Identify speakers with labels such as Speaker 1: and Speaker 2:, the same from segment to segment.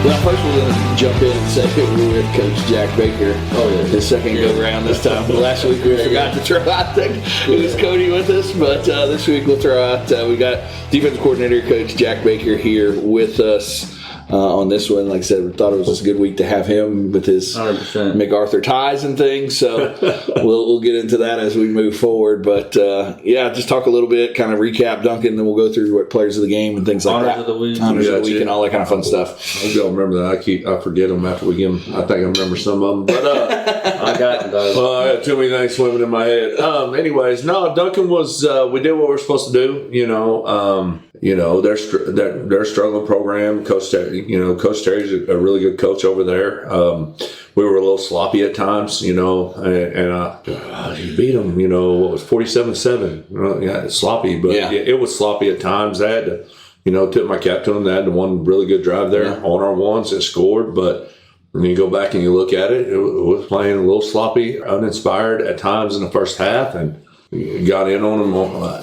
Speaker 1: Well, first we're going to jump in and say we're with Coach Jack Baker. His second go-round this time. Last week we forgot to throw out who's Cody with us, but this week we'll throw out, we got defensive coordinator Coach Jack Baker here with us on this one. Like I said, we thought it was just a good week to have him with his
Speaker 2: 100%.
Speaker 1: MacArthur ties and things, so we'll get into that as we move forward. But just talk a little bit, kind of recap Duncan, then we'll go through what players of the game and things like
Speaker 2: Honors
Speaker 1: that.
Speaker 2: of the week.
Speaker 1: Honors of the week and all that kind of fun stuff.
Speaker 3: I don't remember that. I forget them after we give them. I think I remember some of them, but
Speaker 2: I got those.
Speaker 3: I had too many things swimming in my head. Anyways, no, Duncan was. We did what we were supposed to do. Their struggling program. Coach Terry's a really good coach over there. We were a little sloppy at times, and you beat them. What was 47-7? Yeah, it's sloppy, but it was sloppy at times. I had to, tip my cap to them. They had one really good drive there on our ones that scored, but when you go back and you look at it, it was playing a little sloppy, uninspired at times in the first half, and got in on them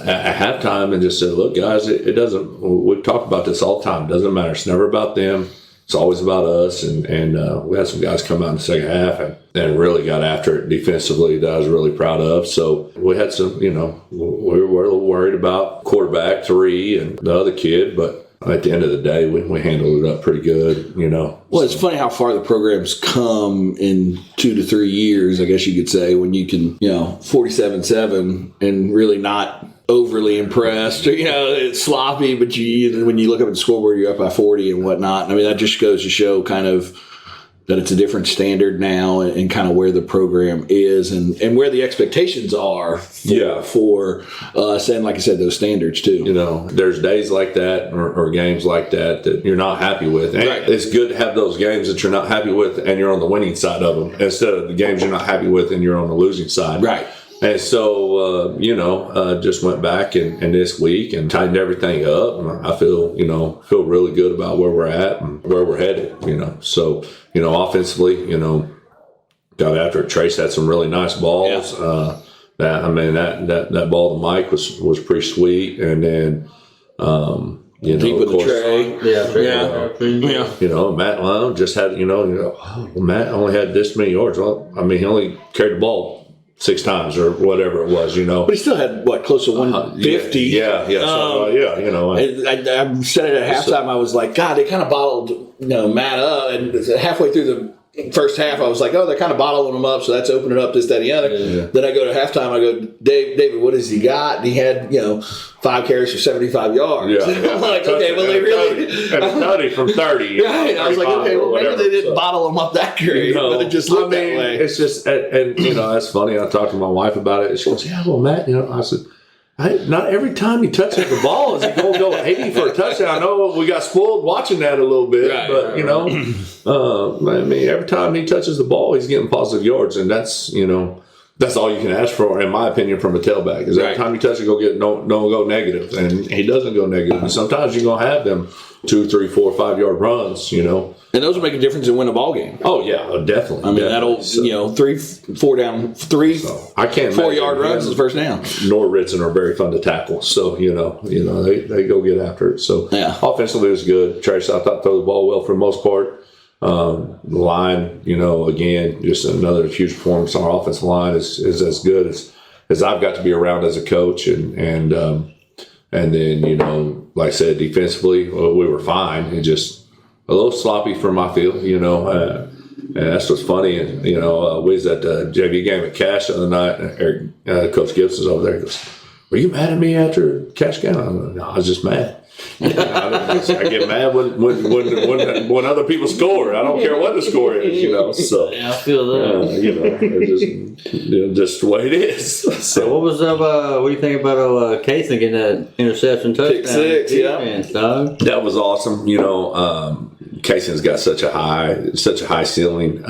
Speaker 3: at halftime and just said, look, guys, it doesn't, we've talked about this all the time. It doesn't matter. It's never about them. It's always about us. And we had some guys come out in the second half and really got after it defensively that I was really proud of. So we had some, we were a little worried about quarterback 3 and the other kid, but at the end of the day, we handled it up pretty good,
Speaker 1: Well, it's funny how far the program's come in 2 to 3 years, I guess you could say, when you can, 47-7 and really not overly impressed. It's sloppy, but when you look up at the scoreboard, you're up by 40 and whatnot. I mean, that just goes to show kind of that it's a different standard now and kind of where the program is and where the expectations are for us. And like I said, those standards too.
Speaker 3: There's days like that or games like that you're not happy with. And it's good to have those games that you're not happy with and you're on the winning side of them instead of the games you're not happy with and you're on the losing side.
Speaker 1: Right.
Speaker 3: And so, just went back and this week and tightened everything up. And I feel really good about where we're at and where we're headed, So, offensively, got after it. Trace had some really nice balls.
Speaker 1: Yeah.
Speaker 3: That ball to Mike was pretty sweet. And then,
Speaker 1: deep with the tray.
Speaker 3: Matt Lyon just had, Matt only had this many yards. Well, he only carried the ball 6 times or whatever it was,
Speaker 1: But he still had, close to 150?
Speaker 3: Yeah.
Speaker 1: I said it at halftime. I was like, God, they kind of bottled, Matt up. And halfway through the first half, I was like, oh, they're kind of bottling him up, so that's opening up this, that, and the other. Yeah. Then I go to halftime, I go, David, what has he got? And he had, 5 carries for 75 yards.
Speaker 3: Yeah.
Speaker 1: I'm like, okay, well, they really...
Speaker 3: And 30 from 30.
Speaker 1: Right. I was like, okay, well, maybe they didn't bottle him up that great, but it just looked that way.
Speaker 3: It's just, and that's funny. I talked to my wife about it, and she goes, yeah, well, Matt, I said, not every time he touches the ball is he going to go 80 for a touchdown. I know we got spoiled watching that a little bit, but every time he touches the ball, he's getting positive yards, and that's that's all you can ask for, in my opinion, from a tailback. Is every time he touches, don't go negative, and he doesn't go negative. And sometimes you're going to have them 2, 3, 4, 5 yard runs,
Speaker 1: And those will make a difference in win a ball game.
Speaker 3: Oh yeah, definitely.
Speaker 1: I mean, that'll 3, 4 down, 3, so I can't 4 yard runs is first down.
Speaker 3: Nor Ritson are very fun to tackle, so they go get after it. So offensively it was good. Trace, I thought, throw the ball well for the most part. The line, again, just another huge performance on our offensive line is as good as I've got to be around as a coach, and then like I said, defensively we were fine. It just a little sloppy for my field, and that's what's funny. And we was at the JV game at Cash the other night. Coach Gibson's over there. He goes, "Were you mad at me after Cash game?" I'm like, "No, I was just mad." I get mad when other people score. I don't care what the score is, So
Speaker 2: yeah, I feel that.
Speaker 3: It's just the way it is.
Speaker 2: So what was up? What do you think about Casey getting that interception touchdown?
Speaker 1: Pick 6,
Speaker 3: That was awesome. Casey's got such a high ceiling,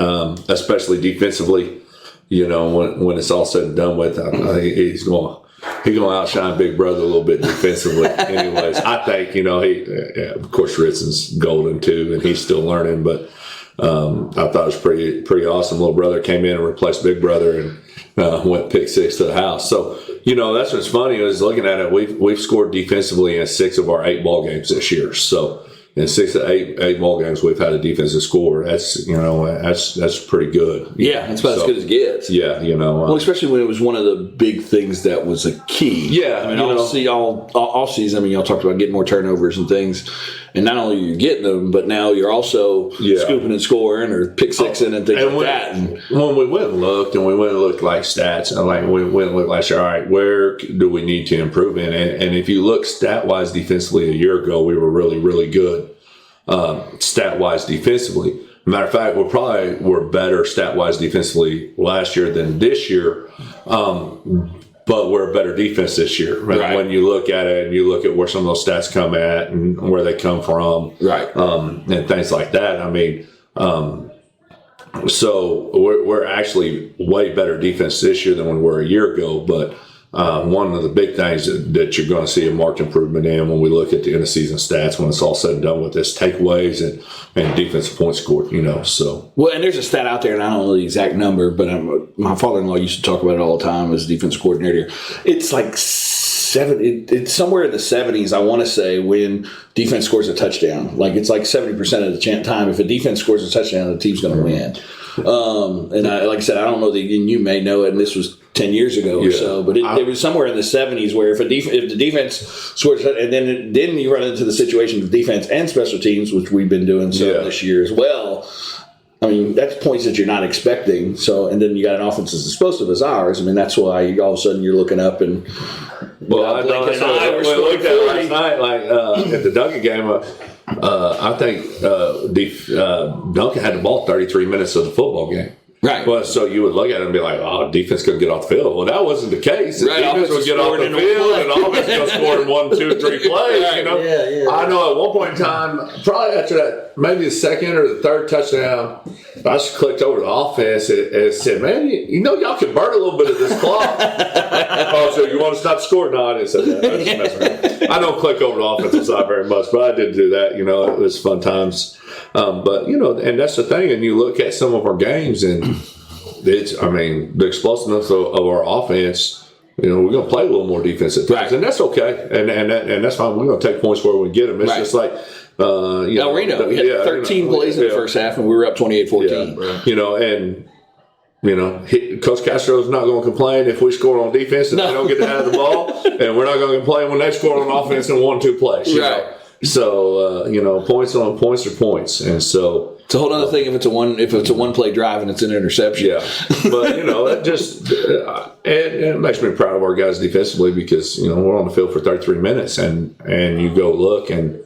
Speaker 3: especially defensively. When it's all said and done with, I think he's going to outshine Big Brother a little bit defensively. Anyways, I think, of course, Ritson's golden too, and he's still learning, but I thought it was pretty awesome. Little brother came in and replaced Big Brother and went pick 6 to the house. So, that's what's funny is looking at it, we've scored defensively in 6 of our 8 ball games this year. So, in 6 to 8 ball games we've had a defensive score. That's that's pretty good.
Speaker 1: Yeah, that's about as good as it gets.
Speaker 3: Yeah,
Speaker 1: well, especially when it was one of the big things that was a key.
Speaker 3: Yeah,
Speaker 1: I mean, all season. I mean, y'all talked about getting more turnovers and things, and not only are you getting them, but now you're also scooping and scoring or pick sixing and things like that. And
Speaker 3: when we went and looked, like stats, and like we went and looked last year, all right, where do we need to improve in? And if you look stat wise defensively, a year ago we were really, really good. Stat wise defensively. Matter of fact, we're better stat wise defensively last year than this year. But we're a better defense this year. Right? When you look at it and you look at where some of those stats come at and where they come from, and things like that. I mean, so we're actually way better defense this year than we were a year ago. But one of the big things that you're going to see a marked improvement in when we look at the end of season stats when it's all said and done with this takeaways and defensive points scored, So
Speaker 1: well, and there's a stat out there, and I don't know the exact number, but my father-in-law used to talk about it all the time as defense coordinator. It's like it's somewhere in the 70s, I want to say, when defense scores a touchdown. Like it's like 70% of the time, if a defense scores a touchdown, the team's going to win. And like I said, I don't know that you may know it, and this was 10 years ago or so, but it was somewhere in the 70s where if the defense scores, and then you run into the situation of defense and special teams, which we've been doing this year as well. I mean, that's points that you're not expecting. So, and then you got an offense as explosive as ours. I mean, that's why all of a sudden you're looking up and
Speaker 3: I looked at it last night, like at the Duncan game. I think Duncan had the ball 33 minutes of the football game.
Speaker 1: Right.
Speaker 3: Well, so you would look at it and be like, "Oh, defense couldn't get off the field." Well, that wasn't the case.
Speaker 1: Right.
Speaker 3: Defense would get off the field, and offense going to score in 1, 2, 3 plays.
Speaker 2: Yeah.
Speaker 3: I know at one point in time, probably after that, maybe the second or the third touchdown, I just clicked over to the offense and said, "Man, y'all can burn a little bit of this clock." Oh, so you want to stop scoring? No, I didn't say that. I just messing around. I don't click over to the offensive side very much, but I did do that. It was fun times. But and that's the thing. And you look at some of our games, and the explosiveness of our offense. We're going to play a little more defense at times, and that's okay. And that's fine. We're going to take points where we get them. It's just like
Speaker 1: El Reno. We had 13 plays in the first half, and we were up 28-14.
Speaker 3: Coach Castro's not going to complain if we score on defense and they don't get to have the ball, and we're not going to complain when they score on offense in 1-2 plays. You know? So points on points are points, and so
Speaker 1: it's a whole other thing if it's a one play drive and it's an interception.
Speaker 3: Yeah, but it just it makes me proud of our guys defensively because we're on the field for 33 minutes, and you go look and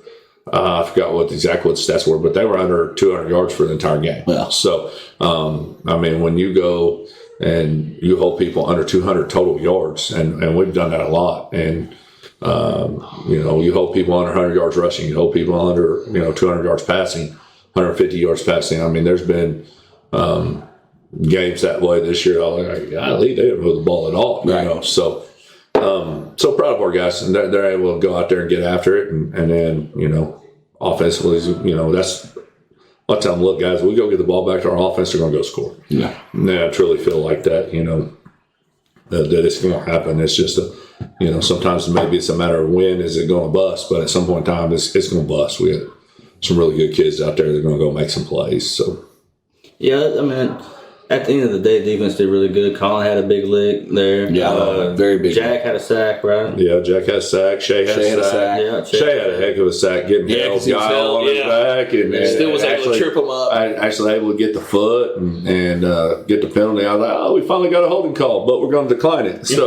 Speaker 3: I forgot what the stats were, but they were under 200 yards for the entire game.
Speaker 1: Well,
Speaker 3: so when you go and you hold people under 200 total yards, and we've done that a lot, and you hold people under 100 yards rushing, you hold people under 200 yards passing, 150 yards passing. I mean, there's been games that way this year. Golly, they didn't move the ball at all.
Speaker 1: Right.
Speaker 3: So proud of our guys, and they're able to go out there and get after it, and then offensively, that's. I tell them, look, guys, we go get the ball back to our offense, they're going to go score.
Speaker 1: Yeah,
Speaker 3: and I truly feel like that. That it's going to happen. It's just sometimes maybe it's a matter of when is it going to bust, but at some point in time, it's going to bust. We have some really good kids out there that are going to go make some plays. So,
Speaker 2: yeah, I mean, at the end of the day, defense did really good. Colin had a big lick there.
Speaker 1: Yeah, very big.
Speaker 2: Jack had a sack, right?
Speaker 3: Yeah, Jack had a sack. Shay had a sack.
Speaker 2: Yeah,
Speaker 3: Shay had a heck of a sack, getting held guy on his back, and
Speaker 1: still was able to trip him up.
Speaker 3: Actually able to get the foot and get the penalty. I was like, we finally got a holding call, but we're going to decline it. So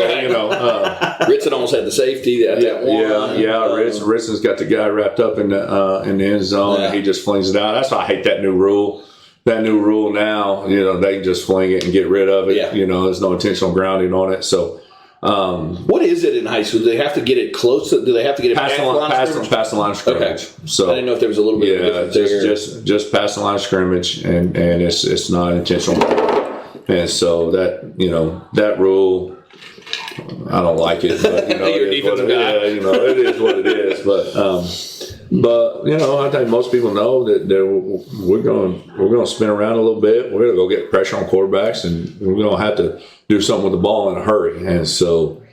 Speaker 1: Ritson almost had the safety at that one.
Speaker 3: Ritson's got the guy wrapped up in the end zone, and he just flings it out. That's why I hate that new rule. That new rule now, they can just fling it and get rid of it.
Speaker 1: Yeah.
Speaker 3: There's no intentional grounding on it. So,
Speaker 1: what is it in high school? Do they have to get it close? Do they have to get it past the
Speaker 3: line of scrimmage?
Speaker 1: Okay.
Speaker 3: So
Speaker 1: I didn't know if there was a little bit of a difference
Speaker 3: just past the line of scrimmage, and it's not intentional. And so that rule, I don't like it. But
Speaker 1: You're a defensive guy.
Speaker 3: It is what it is. But I think most people know that we're going to spin around a little bit. We're going to go get pressure on quarterbacks, and we're going to have to do something with the ball in a hurry. And so,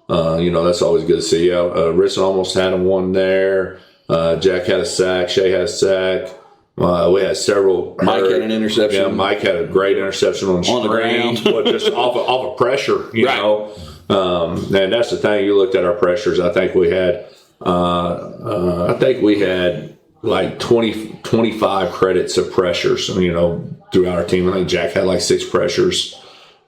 Speaker 3: that's always good to see. Ritson almost had him one there. Jack had a sack. Shay had a sack. We had several.
Speaker 1: Mike had an interception.
Speaker 3: Yeah, Mike had a great interception on
Speaker 1: the ground.
Speaker 3: Well, just off of pressure, you
Speaker 1: Right.
Speaker 3: know. And that's the thing. You looked at our pressures. I think we had like 25 credits of pressures, you know, throughout our team. I think Jack had like 6 pressures.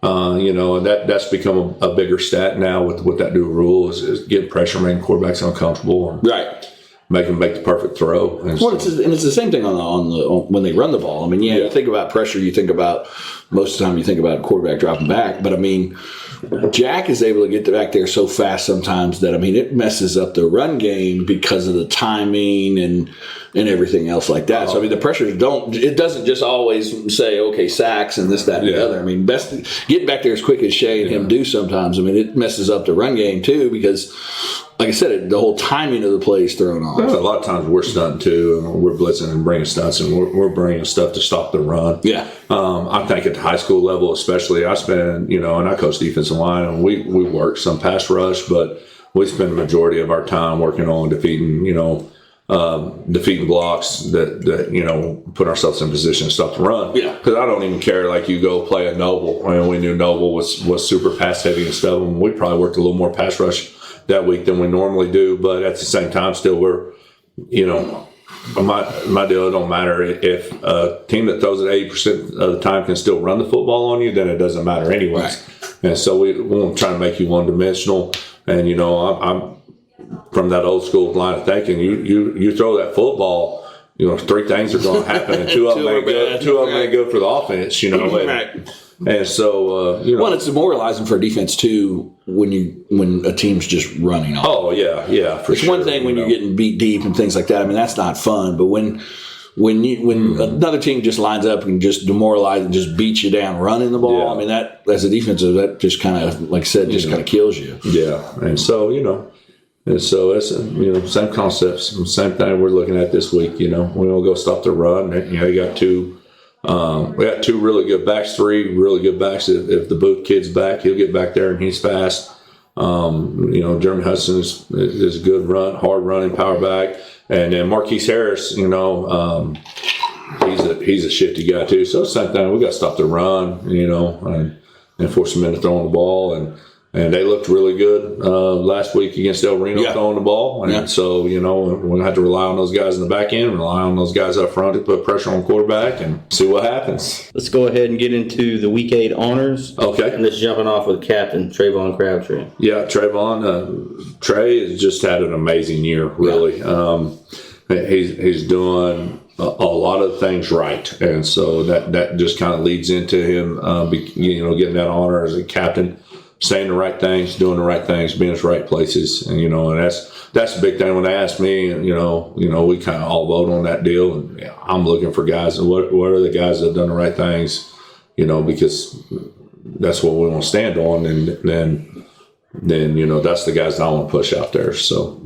Speaker 3: You know, and that's become a bigger stat now with that new rule is getting pressure, making quarterbacks uncomfortable, and
Speaker 1: Right.
Speaker 3: make them make the perfect throw. And
Speaker 1: Well, it's the same thing on when they run the ball. I mean, you think about pressure. You think about most of the time you think about a quarterback dropping back, but I mean, Jack is able to get back there so fast sometimes that I mean it messes up the run game because of the timing and everything else like that. So I mean, the pressures doesn't just always say okay sacks and this that and the other. I mean, best getting back there as quick as Shay and him do sometimes. I mean, it messes up the run game too because. Like I said, the whole timing of the play is thrown off.
Speaker 3: a lot of times we're stunting too, and we're blitzing and bringing stunts, and we're bringing stuff to stop the run.
Speaker 1: Yeah.
Speaker 3: I think at the high school level, especially, I spend, you know, and I coach defensive line, and we work some pass rush, but we spend the majority of our time working on defeating, you know, defeating blocks that you know put ourselves in position to stop the run.
Speaker 1: Yeah.
Speaker 3: Because I don't even care like you go play a Noble. I mean, we knew Noble was super pass heavy and stuff, and we probably worked a little more pass rush that week than we normally do, but at the same time, still we're, you know, my deal. It don't matter if a team that throws it 80% of the time can still run the football on you, then it doesn't matter anyways.
Speaker 1: Right.
Speaker 3: And so we won't try to make you one dimensional. And you know, I'm from that old school line of thinking. You throw that football, you know, 3 things are going to happen, and 2 of them ain't good. 2 of them ain't good for the offense, you know. And so, you know.
Speaker 1: Well, it's demoralizing for a defense too when a team's just running off.
Speaker 3: Oh yeah, for
Speaker 1: it's
Speaker 3: sure.
Speaker 1: one thing when you're getting beat deep and things like that. I mean, that's not fun. But when another team just lines up and just demoralize and just beats you down running the ball,
Speaker 3: Yeah.
Speaker 1: I mean, that as a defensive, that just kind of, like I said, just kind of kills you.
Speaker 3: Yeah, and so you know. And so it's you know same concepts, same thing we're looking at this week. You know, we don't go stop the run. You know, you got 2. We got 2 really good backs, 3 really good backs. If the Booth kid's back, he'll get back there and he's fast. You know, Jeremy Hudson is a good hard running power back, and then Marquise Harris. You know, he's a shifty guy too. So same thing. We got to stop the run. You know, and force them into throwing the ball and they looked really good last week against El Reno throwing the ball. And so, you know, we're going to have to rely on those guys in the back end, rely on those guys up front to put pressure on quarterback and see what happens.
Speaker 2: Let's go ahead and get into the Week 8 honors.
Speaker 3: Okay.
Speaker 2: And just jumping off with Captain Trayvon Crabtree.
Speaker 3: Yeah, Trey has just had an amazing year, really. He's doing a lot of things right. And so that just kind of leads into him, you know, getting that honor as a captain. Saying the right things, doing the right things, being in the right places, and you know, and that's a big thing. When they ask me, you know, we kind of all vote on that deal, and I'm looking for guys. And what are the guys that have done the right things? You know, because that's what we want to stand on, and then you know, that's the guys that I want to push out there. So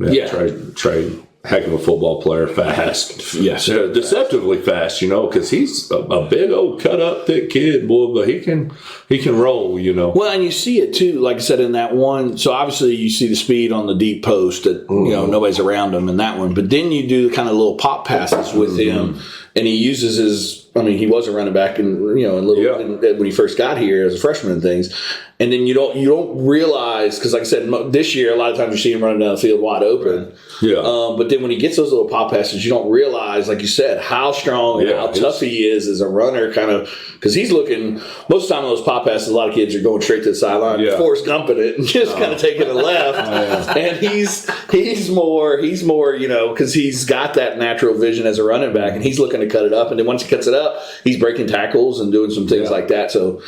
Speaker 3: Trey, heck of a football player, fast, deceptively fast, you know, because he's a big old cut up thick kid, boy, but he can roll, you know.
Speaker 1: Well, and you see it too, like I said, in that one. So obviously you see the speed on the deep post that you know nobody's around him in that one, but then you do kind of little pop passes with him, and he uses his. I mean, he was a running back, and you know, when he first got here as a freshman and things. And then you don't realize, because like I said, this year a lot of times you see him running down the field wide open.
Speaker 3: Yeah.
Speaker 1: But then when he gets those little pop passes, you don't realize, like you said, how strong and how tough he is as a runner. Kind of because he's looking most of the time on those pop passes. A lot of kids are going straight to the sideline, Forrest Gumping it, and just kind of taking a left. And he's more you know, because he's got that natural vision as a running back, and he's looking to cut it up. And then once he cuts it up, he's breaking tackles and doing some things like that. So.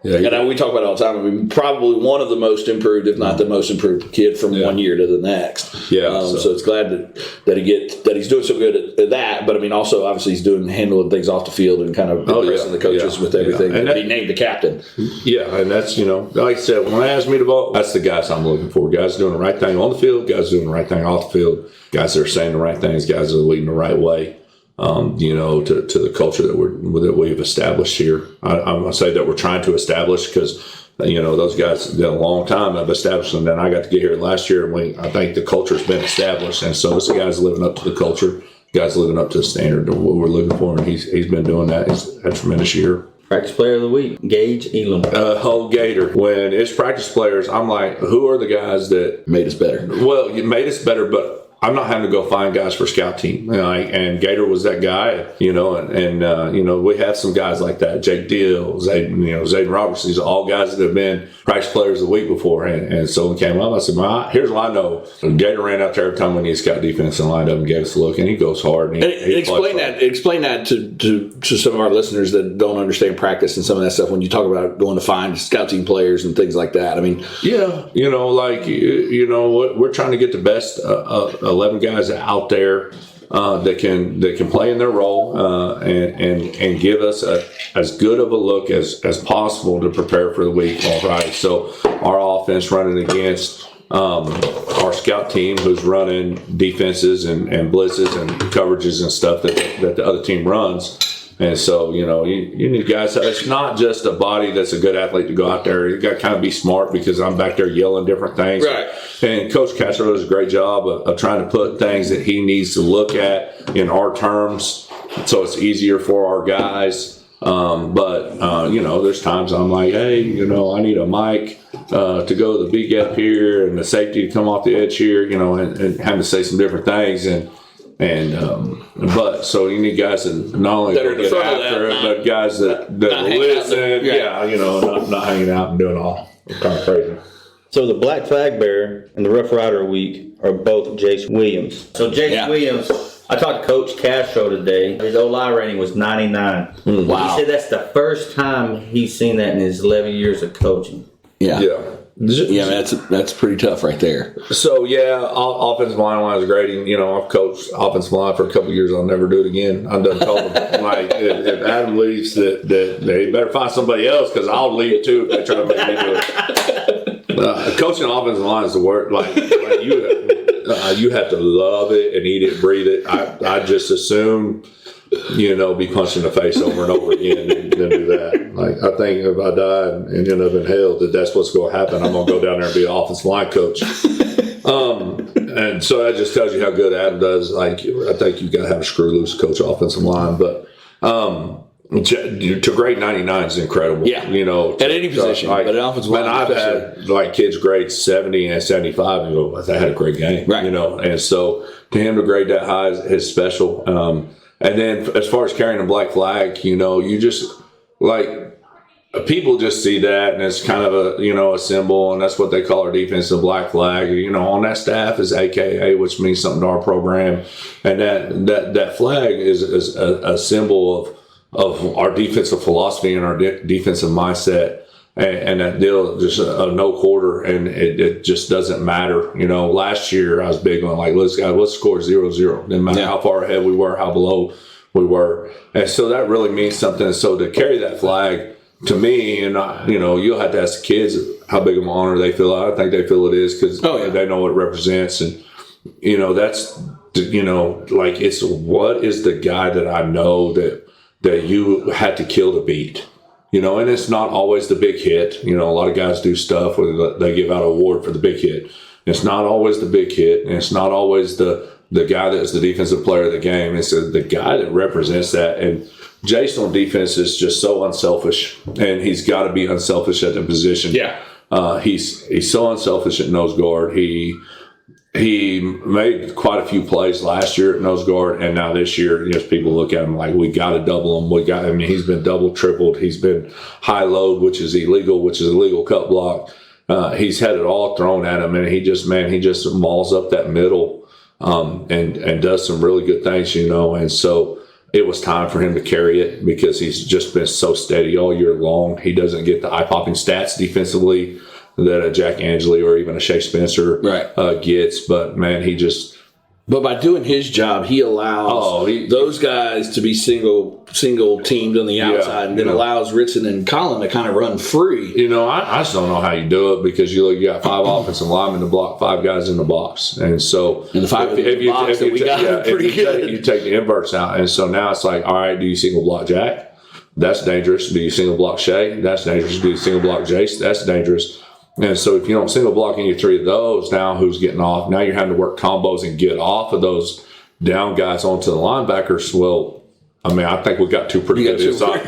Speaker 1: And we talk about it all the time. I mean, probably one of the most improved, if not the most improved kid from one year to the next.
Speaker 3: Yeah.
Speaker 1: So it's glad that he's doing so good at that. But I mean, also obviously he's handling things off the field and kind of impressing the coaches with everything. And he named the captain.
Speaker 3: Yeah, and that's, you know, like I said, when they ask me to vote, that's the guys I'm looking for. Guys doing the right thing on the field, guys doing the right thing off the field, guys that are saying the right things, guys that are leading the right way. You know, to the culture that we've established here. I'm going to say that we're trying to establish because those guys did a long time of establishing. Then I got to get here last year, and I think the culture's been established, and so this guy's living up to the culture. Guys living up to the standard of what we're looking for, and he's been doing that. He's had a tremendous year.
Speaker 2: Practice player of the week, Gage Elam.
Speaker 3: Gator. When it's practice players, I'm like, who are the guys that
Speaker 1: Made us better.
Speaker 3: Well, you made us better, but I'm not having to go find guys for scout team. And Gator was that guy, and we have some guys like that. Jake Deal, Zayden Roberts, these are all guys that have been practice players the week before. And so we came up, I said, here's what I know. Gator ran out there every time we need scout defense and lined up and gave us a look, and he goes hard. And
Speaker 1: explain that to some of our listeners that don't understand practice and some of that stuff when you talk about going to find scout team players and things like that. I mean,
Speaker 3: yeah, we're trying to get the best 11 guys out there that can play in their role and give us as good of a look as possible to prepare for the week. All right, so our offense running against our scout team, who's running defenses and blitzes and coverages and stuff that the other team runs. And so, you need guys. It's not just a body that's a good athlete to go out there. You got to kind of be smart, because I'm back there yelling different things.
Speaker 1: Right.
Speaker 3: And Coach Castro does a great job of trying to put things that he needs to look at in our terms, so it's easier for our guys. There's times I'm like, hey, I need a mic to go to the B gap here and the safety to come off the edge here, and having to say some different things. But so you need guys that not only get after it, but guys that listen. Not hanging out and doing all kind of crazy.
Speaker 2: So the Black Flag Bearer and the Rough Rider week are both Jace Williams. So Jace Williams, I talked to Coach Castro today. His O-line rating was 99.
Speaker 1: Wow.
Speaker 2: He said that's the first time he's seen that in his 11 years of coaching.
Speaker 1: Yeah.
Speaker 3: Yeah.
Speaker 1: Yeah, that's pretty tough right there.
Speaker 3: So, offensive line-wise grading, I've coached offensive line for a couple of years. I'll never do it again. I'm done told them, like, if Adam leaves, that they better find somebody else, because I'll leave too if they try to make me do it. Coaching offensive line is the worst. You have to love it and eat it, breathe it. I just assume, be punched in the face over and over again and do that. Like, I think if I die and end up in hell, that's what's going to happen. I'm going to go down there and be an offensive line coach. And so that just tells you how good Adam does. Like, I think you've got to have a screw loose coach offensive line. But to grade 99 is incredible.
Speaker 1: Yeah. At any position. But an offensive line,
Speaker 3: I've had kids grade 70 and 75 and go, they had a great game.
Speaker 1: Right.
Speaker 3: And so to him to grade that high is special. And then as far as carrying a black flag, you just, like, people just see that, and it's kind of a symbol, and that's what they call our defense, the black flag. On that staff is AKA, which means something to our program. And that flag is a symbol of our defensive philosophy and our defensive mindset. And that deal, just a no quarter, and it just doesn't matter. Last year I was big on, like, let's score 0-0. Didn't matter how far ahead we were, how below we were. And so that really means something. So to carry that flag, to me, and you'll have to ask the kids how big of an honor they feel. I think they feel it is, because they know what it represents. And, that's, like, it's what is the guy that I know that you had to kill to beat. And it's not always the big hit. A lot of guys do stuff where they give out an award for the big hit. It's not always the big hit, and it's not always the guy that's the defensive player of the game. It's the guy that represents that. And Jason on defense is just so unselfish, and he's got to be unselfish at the position.
Speaker 1: Yeah.
Speaker 3: He's so unselfish at nose guard. He made quite a few plays last year at nose guard, and now this year, people look at him like, we got to double him. He's been double, tripled. He's been high load, which is illegal cut block. He's had it all thrown at him, and he just mauls up that middle, and does some really good things, And so it was time for him to carry it, because he's just been so steady all year long. He doesn't get the eye-popping stats defensively that a Jack Angeli or even a Shea Spencer gets. But, man,
Speaker 1: But by doing his job, he allows those guys to be single teamed on the outside, and then allows Ritson and Colin to kind of run free.
Speaker 3: I just don't know how you do it, because you got 5 offensive linemen to block 5 guys in the box. And so
Speaker 1: and the 5 in the box that we got pretty good.
Speaker 3: You take the inverts out. And so now it's like, all right, do you single block Jack? That's dangerous. Do you single block Shay? That's dangerous. Do you single block Jace? That's dangerous. And so if you don't single block any three of those, now who's getting off? Now you're having to work combos and get off of those down guys onto the linebackers. Well, I mean, I think we got two pretty good inside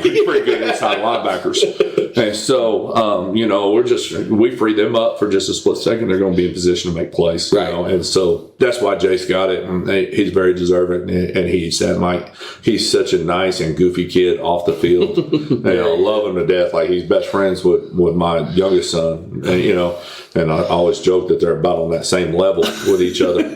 Speaker 3: linebackers. And so, you know, we free them up for just a split second. They're going to be in position to make plays.
Speaker 1: Right.
Speaker 3: You know? And so that's why Jace got it. And he's very deserving. And he's such a nice and goofy kid off the field. And I love him to death. Like, he's best friends with my youngest son. And, you know, and I always joke that they're about on that same level with each other.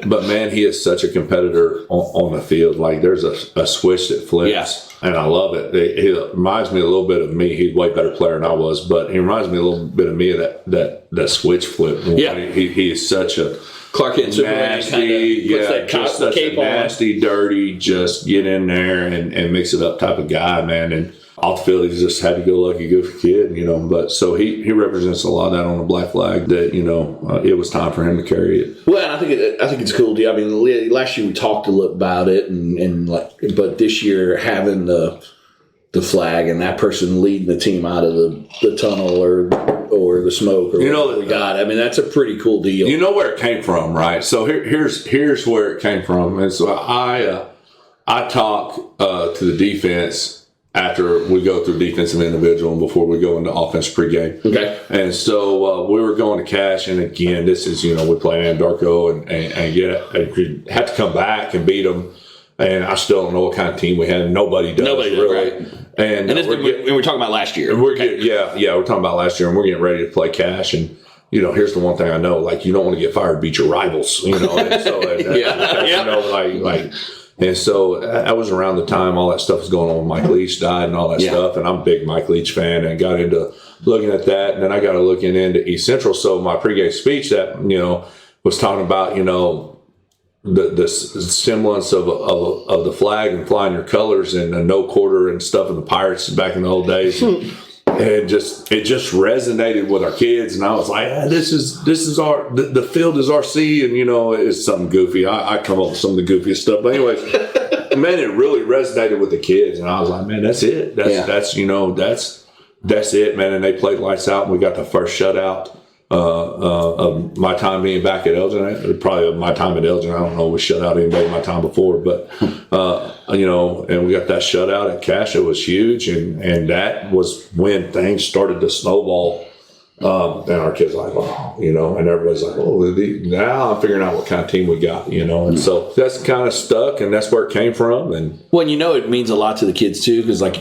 Speaker 3: But man, he is such a competitor on the field. Like, there's a switch that flips, and I love it. He reminds me a little bit of me. He's a way better player than I was, but he reminds me a little bit of me of that switch flip.
Speaker 1: Yeah,
Speaker 3: he is such a
Speaker 1: Clark Kent
Speaker 3: nasty, just such a nasty, dirty, just get in there and mix it up type of guy, man. And off the field, he's just happy-go-lucky, goofy kid, you know. But so he represents a lot of that on the black flag. That, you know, it was time for him to carry it.
Speaker 1: Well, I think it's a cool deal. I mean, last year we talked a little about it, but this year having the flag and that person leading the team out of the tunnel or the smoke or what we got. I mean, that's a pretty cool deal.
Speaker 3: You know where it came from, right? So here's where it came from. And so I talk to the defense after we go through defensive individual and before we go into offense pregame.
Speaker 1: Okay.
Speaker 3: And so we were going to cash, and again, this is, you know, we play Andarko and had to come back and beat them. And I still don't know what kind of team we had. Nobody does, really.
Speaker 1: Right. And this we're talking about last year.
Speaker 3: We're talking about last year, and we're getting ready to play cash. And, you know, here's the one thing I know: like, you don't want to get fired, beat your rivals. You know, and so you know, like. And so that was around the time all that stuff was going on. Mike Leach died and all that stuff. And I'm a big Mike Leach fan and got into looking at that. And then I got to looking into East Central. So my pregame speech that, you know, was talking about, you know, the semblance of the flag and flying your colors and a no quarter and stuff in the Pirates back in the old days. And it just resonated with our kids, and I was like, this is our the field is our sea, and, you know, it's something goofy. I come up with some of the goofiest stuff, but anyways, man, it really resonated with the kids, and I was like, man, that's it. That's you know, that's it, man. And they played lights out, and we got the first shutout of my time being back at Elgin. Probably of my time at Elgin. I don't know if we shut out anybody my time before, but you know, and we got that shutout at Cash. It was huge, and that was when things started to snowball. And our kids like, oh, you know, and everybody's like, oh, now I'm figuring out what kind of team we got, you know, and so that's kind of stuck, and that's where it came from. And
Speaker 1: well, you know, it means a lot to the kids too, because like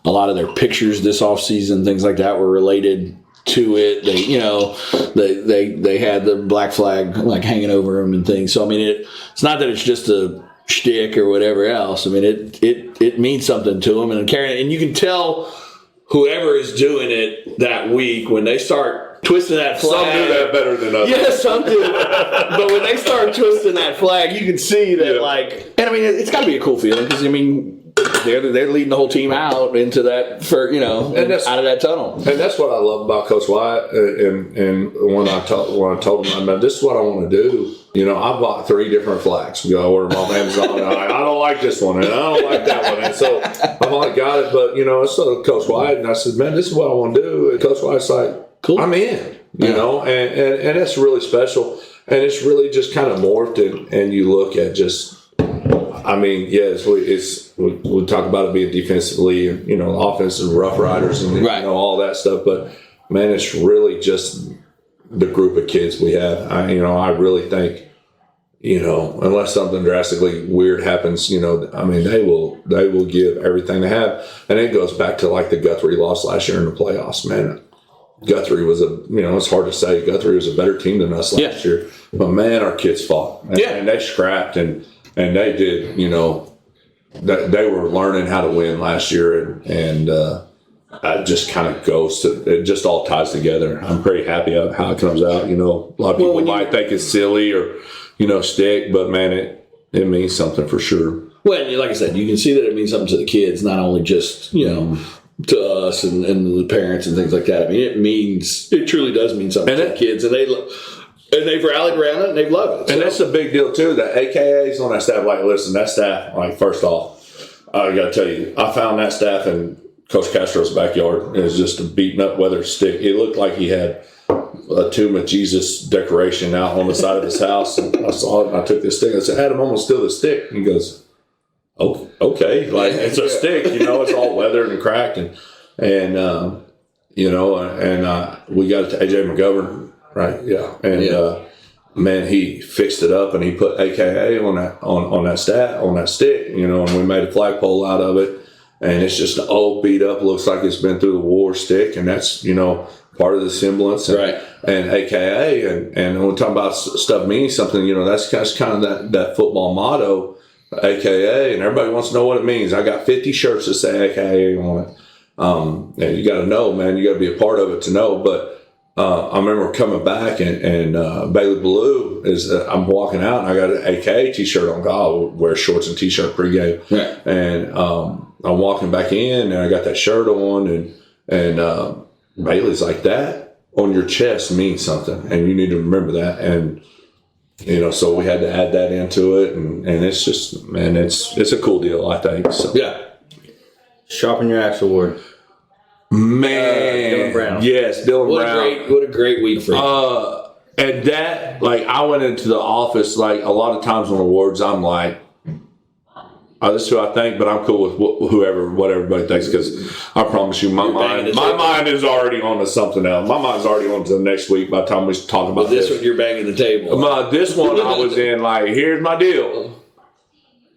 Speaker 1: a lot of their pictures this offseason, things like that, were related to it. They, you know, they had the black flag like hanging over them and things. So I mean, it's not that it's just a shtick or whatever else. I mean, it means something to them, and carrying it, and you can tell whoever is doing it that week when they start twisting that flag.
Speaker 3: Some do that better than others.
Speaker 1: Yeah, some do. But when they start twisting that flag, you can see that, like, and I mean, it's got to be a cool feeling because I mean, they're leading the whole team out into that, for, you know, and out of that tunnel.
Speaker 3: And that's what I love about Coach Wyatt. And when I told him, I mean, this is what I want to do. You know, I bought 3 different flags. You know, I ordered them off Amazon. And I'm like, I don't like this one, and I don't like that one. And so I'm like, got it. But, you know, so Coach Wyatt, and I said, man, this is what I want to do. And Coach Wyatt's like, cool, I'm in. You know, and that's really special. And it's really just kind of morphed. And you look at just, I mean, yes, we talk about it being defensively, and, you know, offensive Rough Riders and, you know, all that stuff. But, man, it's really just the group of kids we have. I really think, you know, unless something drastically weird happens, you know, I mean, they will give everything they have. And it goes back to like the Guthrie loss last year in the playoffs, man. Guthrie was it's hard to say. Guthrie was a better team than us last year. But, man, our kids fought. And they scrapped and they did, you know, they were learning how to win last year, and it just kind of goes to, it just all ties together. I'm pretty happy how it comes out. You know, a lot of people might think it's silly or, you know, stick, but man, it means something for sure.
Speaker 1: Well, like I said, you can see that it means something to the kids, not only just, you know, to us and the parents and things like that. I mean, it truly does mean something to the kids, and they've rallied around it, and they've loved it.
Speaker 3: And that's a big deal, too. The AKAs on that staff, like, listen, that staff, like, first off, I got to tell you, I found that staff in Coach Castro's backyard. It was just a beaten up weather stick. It looked like he had a Tomb of Jesus decoration out on the side of his house. And I saw it and I took this stick and I said, Adam, I'm going to steal this stick. He goes, oh, okay. Like, it's a stick, it's all weathered and cracked. And we got it to AJ McGovern, right? Yeah. And, man, he fixed it up and he put AKA on that stick, and we made a flagpole out of it. And it's just an old beat up, looks like it's been through the war stick, and that's part of the semblance. And,
Speaker 1: right.
Speaker 3: And AKA, and when we talk about stuff meaning something, that's kind of that football motto, AKA, and everybody wants to know what it means. I got 50 shirts that say AKA on it. And you got to know, man, you got to be a part of it to know. But I remember coming back and Bailey Blue I'm walking out and I got an AKA t-shirt on. God, wear shorts and t-shirt pregame.
Speaker 1: Right.
Speaker 3: And I'm walking back in and I got that shirt on and Bailey's like, that on your chest means something and you need to remember that. And so we had to add that into it, and it's just, man, it's a cool deal, I think. So
Speaker 1: yeah.
Speaker 2: Sharpen your axe award.
Speaker 3: Man,
Speaker 2: Dylan Brown.
Speaker 3: Yes, Dylan Brown.
Speaker 1: What a great week for you.
Speaker 3: And that, I went into the office, a lot of times on awards, I'm like, this is who I think, but I'm cool with what everybody thinks, because I promise you, my mind is already on to something else. My mind's already on to the next week by the time we talk about
Speaker 1: this one, you're banging the table.
Speaker 3: This one, I was in, here's my deal.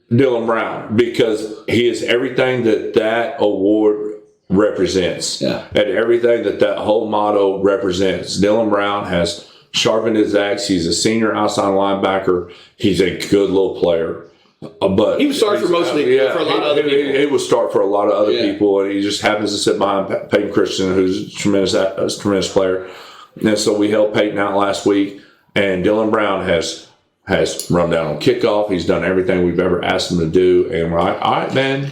Speaker 3: Dylan Brown, because he is everything that award represents.
Speaker 1: Yeah.
Speaker 3: And everything that whole motto represents. Dylan Brown has sharpened his axe. He's a senior outside linebacker. He's a good little player. But
Speaker 1: he was start for mostly for a lot of other people.
Speaker 3: He was start for a lot of other people, and he just happens to sit behind Peyton Christensen, who's a tremendous player. And so we held Peyton out last week, and Dylan Brown has run down on kickoff. He's done everything we've ever asked him to do, and we're like, all right, man,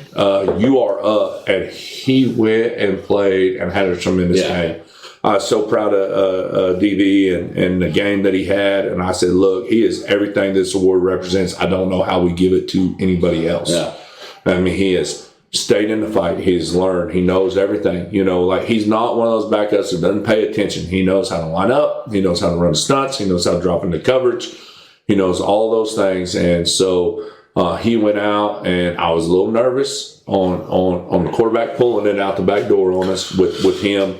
Speaker 3: you are up. And he went and played and had a tremendous game. I was so proud of DV and the game that he had. And I said, look, he is everything this award represents. I don't know how we give it to anybody else.
Speaker 1: Yeah.
Speaker 3: I mean, he has stayed in the fight. He's learned. He knows everything. He's not one of those backups that doesn't pay attention. He knows how to line up. He knows how to run stunts. He knows how to drop into coverage. He knows all those things. And so he went out, and I was a little nervous on the quarterback pulling it out the back door on us with him.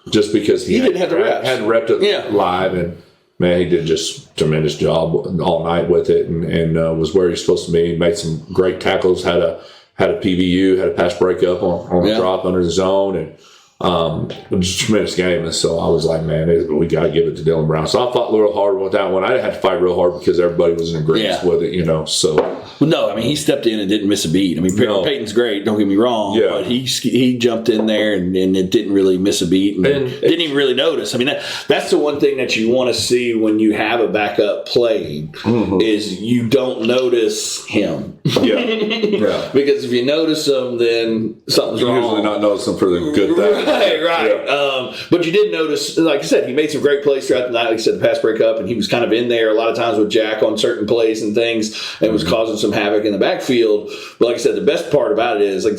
Speaker 3: Just because he
Speaker 1: didn't have the reps.
Speaker 3: Hadn't repped it live, and man, he did just a tremendous job all night with it, and was where he's supposed to be. Made some great tackles. Had a PVU, had a pass breakup on a drop under the zone, and it was a tremendous game. And so I was like, man, we got to give it to Dylan Brown. So I fought real hard with that one. I had to fight real hard because everybody was in agreement with it, So
Speaker 1: well, no, I mean, he stepped in and didn't miss a beat. I mean, Peyton's great. Don't get me wrong.
Speaker 3: Yeah.
Speaker 1: But he jumped in there and it didn't really miss a beat and didn't even really notice. I mean, that's the one thing that you want to see when you have a backup playing is you don't notice him.
Speaker 3: Yeah.
Speaker 1: Because if you notice him, then something's wrong.
Speaker 3: Usually not notice him for the good thing.
Speaker 1: Right. Yeah. But you did notice, like I said, he made some great plays throughout the night. Like I said, the pass breakup, and he was kind of in there a lot of times with Jack on certain plays and things, and was causing some havoc in the backfield. But like I said, the best part about it is, like I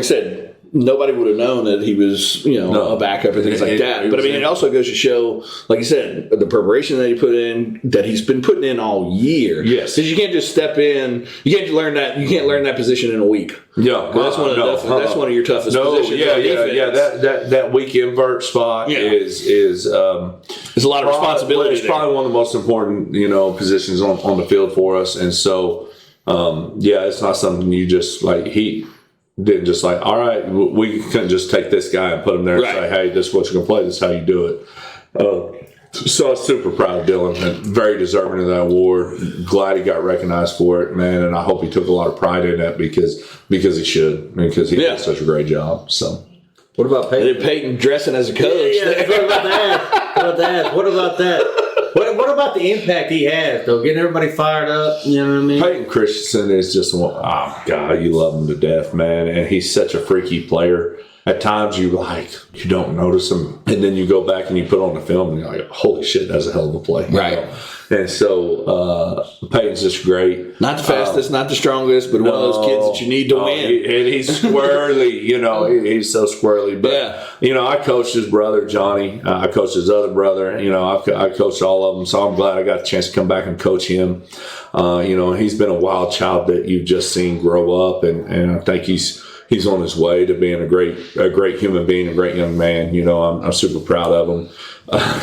Speaker 1: said, nobody would have known that he was, a backup and things like that. But I mean, it also goes to show, like you said, the preparation that he put in, that he's been putting in all year.
Speaker 3: Yes,
Speaker 1: because you can't just step in. You can't learn that position in a week.
Speaker 3: Yeah,
Speaker 1: that's one of your toughest positions.
Speaker 3: Yeah. That weak invert spot is
Speaker 1: there's a lot of responsibility.
Speaker 3: It's probably one of the most important positions on the field for us, and so it's not something you just he didn't just all right, we couldn't just take this guy and put him there and say, hey, this is what you're going to play, this is how you do it. So I was super proud of Dylan, and very deserving of that award. Glad he got recognized for it, man, and I hope he took a lot of pride in that because he should, because he did such a great job. So,
Speaker 2: what about Peyton?
Speaker 1: And then Peyton dressing as a coach.
Speaker 2: What about that? What about the impact he has, though? Getting everybody fired up, you know what I mean?
Speaker 3: Peyton Christensen is just God, you love him to death, man. And he's such a freaky player. At times you don't notice him. And then you go back and you put on the film and you're like, holy shit, that's a hell of a play.
Speaker 1: Right.
Speaker 3: And so Peyton's just great.
Speaker 1: Not the fastest, not the strongest, but one of those kids that you need to win.
Speaker 3: And he's squirrely, he's so squirrely. But, I coached his brother, Johnny. I coached his other brother. I coached all of them. So I'm glad I got a chance to come back and coach him. He's been a wild child that you've just seen grow up. And I think he's on his way to being a great human being, a great young man. I'm super proud of him.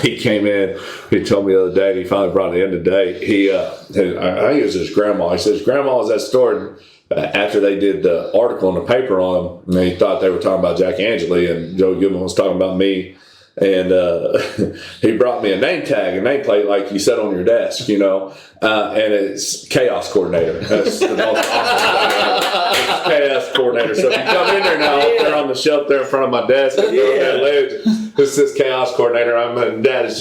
Speaker 3: He came in, he told me the other day, and he finally brought it in today. I think it was his grandma. He says, Grandma was at the store, and after they did the article in the paper on him, and he thought they were talking about Jack Angeli, and Joe Goodman was talking about me. And he brought me a name tag, a nameplate like you set on your desk, and it's chaos coordinator. That's the most awesome thing. It's chaos coordinator. So if you come in there now, they're on the shelf there in front of my desk. And that ledge, this says chaos coordinator. That's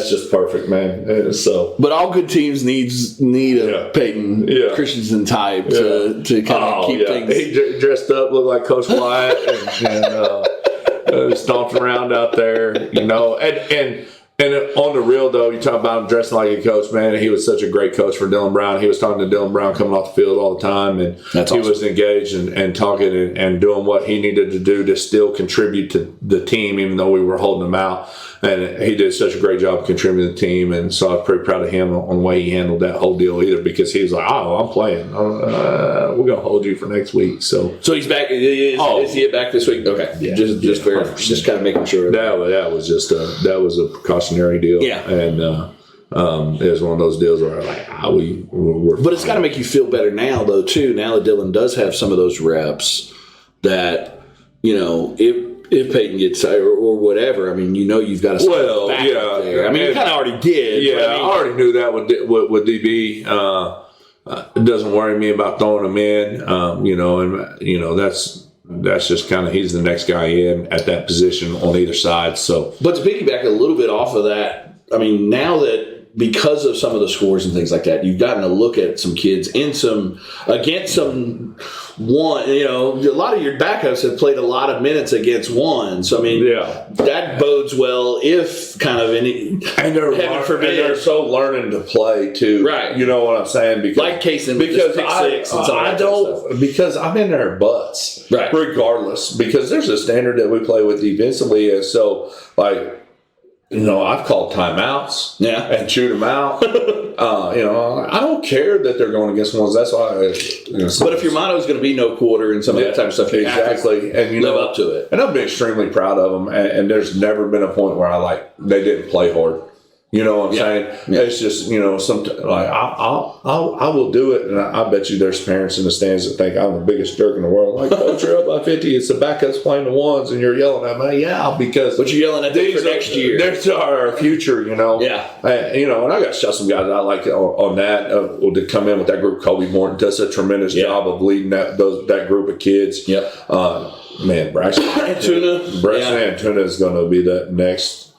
Speaker 3: just perfect, man. And so,
Speaker 1: but all good teams need a Peyton Christensen type to kind of keep things.
Speaker 3: He dressed up, looked like Coach Wyatt, and stomped around out there, and on the real though, you talk about him dressing like a coach, man. He was such a great coach for Dylan Brown. He was talking to Dylan Brown coming off the field all the time, and
Speaker 1: That's awesome.
Speaker 3: He was engaged and talking and doing what he needed to do to still contribute to the team, even though we were holding him out. And he did such a great job contributing to the team, and so I was pretty proud of him on the way he handled that whole deal either, because he was like, I'm playing. We're going to hold you for next week. So
Speaker 1: he's back. Is he back this week? Okay.
Speaker 3: Yeah.
Speaker 1: Just kind of making sure.
Speaker 3: That was just a precautionary deal.
Speaker 1: Yeah.
Speaker 3: And it was one of those deals where we're
Speaker 1: But it's got to make you feel better now, though, too. Now that Dylan does have some of those reps that, if Peyton gets or whatever, you've got to there. You kind of already did.
Speaker 3: Yeah, I already knew that with DB. It doesn't worry me about throwing him in. That's just kind of he's the next guy in at that position on either side. So,
Speaker 1: but to piggyback a little bit off of that, now that because of some of the scores and things like that, you've gotten to look at some kids against some one. A lot of your backups have played a lot of minutes against one. So that bodes well if kind of any
Speaker 3: and they're so learning to play too.
Speaker 1: Right.
Speaker 3: You know what I'm saying?
Speaker 1: Because
Speaker 3: I'm in their butts.
Speaker 1: Right.
Speaker 3: Regardless, because there's a standard that we play with defensively, and so I've called timeouts and chewed them out. I don't care that they're going against ones. That's why.
Speaker 1: But if your motto is going to be no quarter and some of that type of stuff, you have to
Speaker 3: and
Speaker 1: live up to it.
Speaker 3: And I've been extremely proud of them. And there's never been a point where they didn't play hard. You know what I'm saying? Yeah. It's just sometimes I will do it, and I bet you there's parents in the stands that think I'm the biggest jerk in the world. Like, coach, you're up by 50. It's the backups playing the ones, and you're yelling at me. Yeah, because
Speaker 1: but you're yelling at them for next year.
Speaker 3: They're our future. Yeah. And I got to shout some guys I like on that to come in with that group. Kobe Morton does a tremendous job of leading that group of kids.
Speaker 1: Yep.
Speaker 3: Man, Braxton Antuna is going to be that next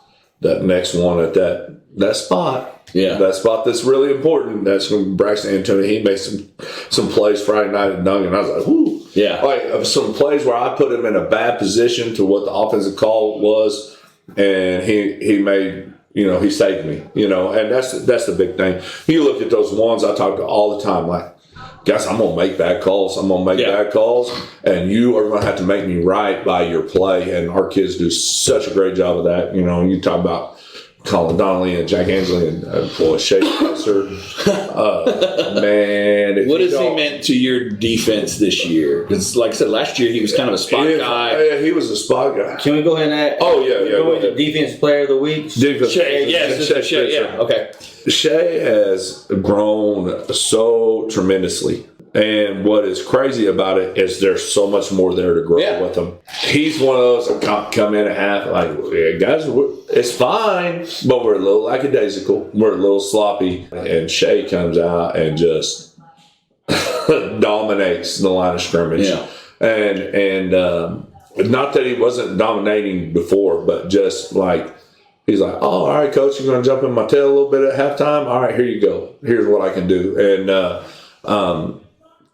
Speaker 3: one at that spot.
Speaker 1: Yeah.
Speaker 3: That spot that's really important. That's going to be Braxton Antuna. He made some plays Friday night at Duncan. I was like, whoo.
Speaker 1: Yeah.
Speaker 3: Some plays where I put him in a bad position to what the offensive call was, and he made, he saved me, and that's the big thing. You look at those ones I talk to all the time, like, guys, I'm going to make bad calls. Bad calls, and you are going to have to make me right by your play. And our kids do such a great job of that. You talk about Colin Donnelly and Jack Angeli and Shea Spencer. Man.
Speaker 1: What has he meant to your defense this year? Because, like I said, last year he was kind of a spot guy.
Speaker 3: Yeah, he was a spot guy.
Speaker 2: Can we go ahead and add?
Speaker 3: Oh, yeah.
Speaker 2: Go into Defensive Player of the Week?
Speaker 1: Shea, yes. Shea, yeah. Okay.
Speaker 3: Shea has grown so tremendously. And what is crazy about it is there's so much more there to grow with him. He's one of those that come in at half like, guys, it's fine, but we're a little lackadaisical. We're a little sloppy. And Shea comes out and just dominates the line of scrimmage.
Speaker 1: Yeah.
Speaker 3: And not that he wasn't dominating before, but just like, he's like, oh, all right, coach, you're going to jump in my tail a little bit at halftime? All right, here you go. Here's what I can do. And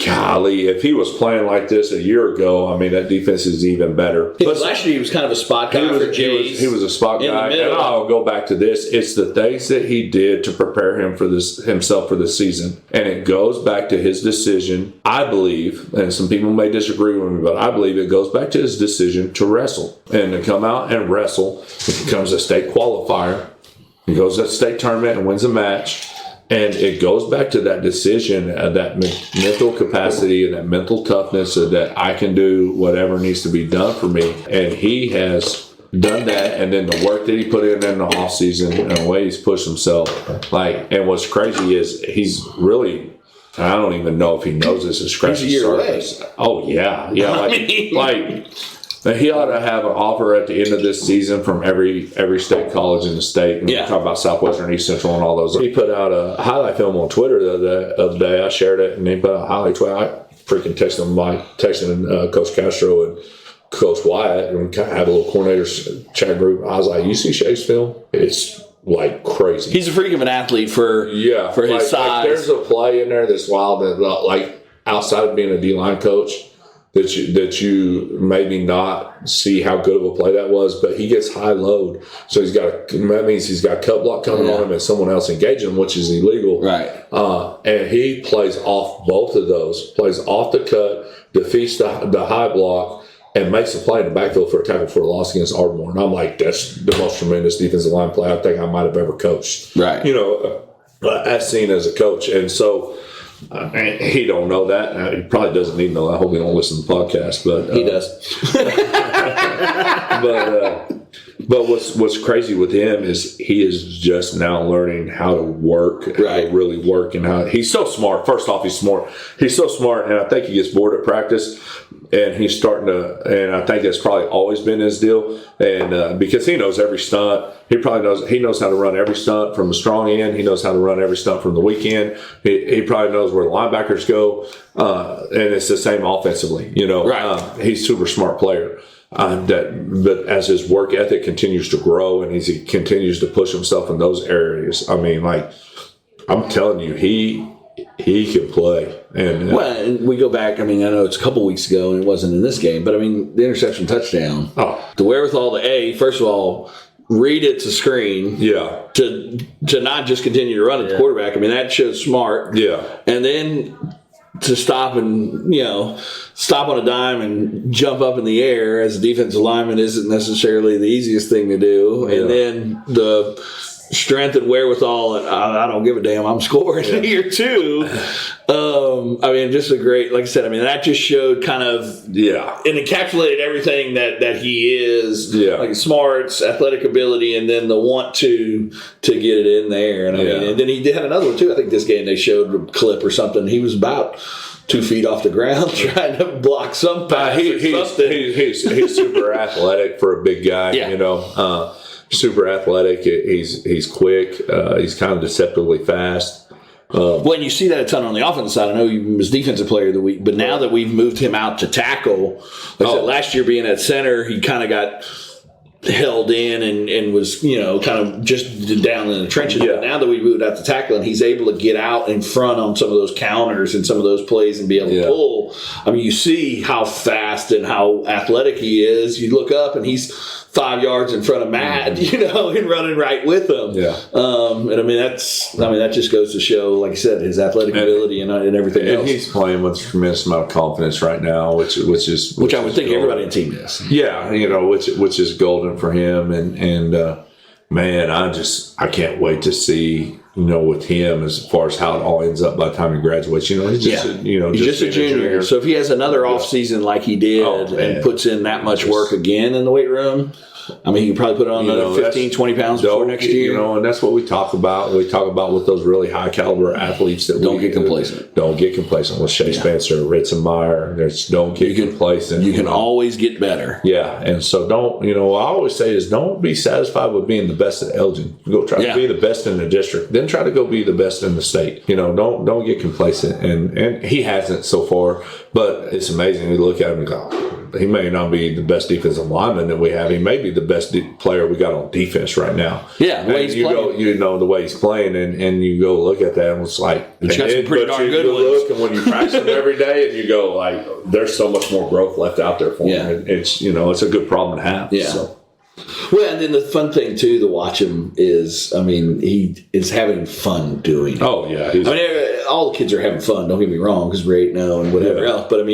Speaker 3: golly, if he was playing like this a year ago, I mean, that defense is even better.
Speaker 1: But last year he was kind of a spot guy for Jays.
Speaker 3: He was a spot guy. And I'll go back to this. It's the things that he did to prepare him for himself for this season. And it goes back to his decision, I believe, and some people may disagree with me, but I believe it goes back to his decision to wrestle and to come out and wrestle. He becomes a state qualifier. He goes to the state tournament and wins a match. And it goes back to that decision, that mental capacity and that mental toughness that I can do whatever needs to be done for me. And he has done that. And then the work that he put in the off season and the way he's pushed himself. And what's crazy is he's really, I don't even know if he knows this, is scratching the surface. Oh, yeah. Yeah. He ought to have an offer at the end of this season from every state college in the state. And we talk about Southwestern, East Central, and all those. He put out a highlight film on Twitter the other day. I shared it, and he put out a highlight tweet. I freaking texted Coach Castro and Coach Wyatt, and kind of had a little coordinators chat group. I was like, "You see Shay's film? It's like crazy.
Speaker 1: He's a freak of an athlete for his size.
Speaker 3: There's a play in there that's wild. That like outside of being a D-line coach." That you maybe not see how good of a play that was, but he gets high load, so that means he's got cut block coming on him and someone else engaging him, which is illegal.
Speaker 1: Right.
Speaker 3: And he plays off both of those, plays off the cut, defeats the high block, and makes a play in the backfield for a tackle for a loss against Ardmore. And I'm like, that's the most tremendous defensive line play I think I might have ever coached.
Speaker 1: Right.
Speaker 3: As seen as a coach, and so. He don't know that. He probably doesn't need to know that. I hope he don't listen to the podcast, but
Speaker 1: he does.
Speaker 3: but what's crazy with him is he is just now learning how to work, how to really work, and how he's so smart. First off, he's smart. He's so smart, and I think he gets bored at practice. And he's starting to, and I think that's probably always been his deal. And because he knows every stunt, he knows how to run every stunt from the strong end. He knows how to run every stunt from the weak end. He probably knows where the linebackers go, and it's the same offensively. He's a super smart player. But as his work ethic continues to grow and he continues to push himself in those areas, I mean, I'm telling you, he can play. And
Speaker 1: we go back, I mean, I know it's a couple weeks ago and it wasn't in this game, but I mean, the interception touchdown, the wherewithal to first of all, read it to screen.
Speaker 3: Yeah.
Speaker 1: To not just continue to run at the quarterback. I mean, that shows smart.
Speaker 3: Yeah.
Speaker 1: And then to stop and, stop on a dime and jump up in the air as a defensive lineman isn't necessarily the easiest thing to do. Yeah. And then the strength and wherewithal, and I don't give a damn, I'm scoring here too. I mean, just a great, like I said, I mean, that just showed kind of, and encapsulated everything that he is, like smarts, athletic ability, and then the want to get it in there. And I mean, and then he did have another one too. I think this game they showed a clip or something. He was about 2 feet off the ground trying to block some pass.
Speaker 3: He's super athletic for a big guy, super athletic. He's quick. He's kind of deceptively fast.
Speaker 1: When you see that a ton on the offensive side, I know he was defensive player of the week, but now that we've moved him out to tackle, like I said, last year being at center, he kind of got held in and was, kind of just down in the trenches. Yeah. But now that we moved out to tackle and he's able to get out in front on some of those counters and some of those plays and be able to pull, I mean, you see how fast and how athletic he is. You look up and he's 5 yards in front of Matt, and running right with him. Yeah. And I mean, that just goes to show, like I said, his athletic ability and everything else.
Speaker 3: And he's playing with a tremendous amount of confidence right now, which I would
Speaker 1: think everybody in the team is.
Speaker 3: Yeah, which is golden for him. And man, I can't wait to see, with him as far as how it all ends up by the time he graduates. He's just a junior.
Speaker 1: So if he has another off season like he did and puts in that much work again in the weight room, I mean, he could probably put on another 15, 20 pounds before next year.
Speaker 3: And that's what we talk about. We talk about with those really high caliber athletes that
Speaker 1: don't get complacent.
Speaker 3: Don't get complacent with Shea Spencer, Ritzenmeyer. Don't get complacent.
Speaker 1: You can always get better.
Speaker 3: Yeah, and so don't. I always say is don't be satisfied with being the best at Elgin. Go try to be the best in the district. Then try to go be the best in the state. Don't get complacent. And he hasn't so far, but it's amazing. You look at him and go, he may not be the best defensive lineman that we have. He may be the best player we got on defense right now.
Speaker 1: Yeah, the way he's playing.
Speaker 3: The way he's playing, and you go look at that, and it's like,
Speaker 1: he's got some pretty darn good ones.
Speaker 3: Look, and when you practice him every day, and you go like, there's so much more growth left out there for him. It's it's a good problem to have.
Speaker 1: Yeah.
Speaker 3: So.
Speaker 1: Well, and then the fun thing too to watch him is, he is having fun doing it.
Speaker 3: Oh yeah,
Speaker 1: all the kids are having fun. Don't get me wrong, because we're 8-0 and whatever else. But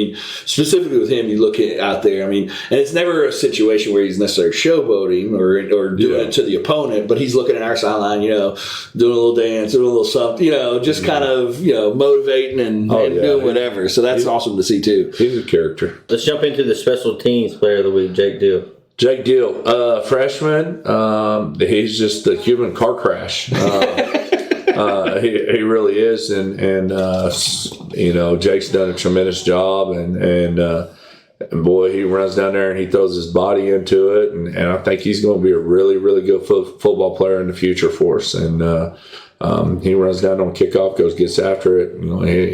Speaker 1: specifically with him, you look out there. And it's never a situation where he's necessarily showboating or doing it to the opponent, but he's looking at our sideline, doing a little dance, doing a little something, just kind of motivating and doing whatever. So that's awesome to see too.
Speaker 3: He's a character.
Speaker 2: Let's jump into the special teams player of the week, Jake Deal.
Speaker 3: Jake Deal, freshman. He's just a human car crash. He really is, and Jake's done a tremendous job, and boy, he runs down there and he throws his body into it, and I think he's going to be a really, really good football player in the future for us. And he runs down on kickoff, gets after it.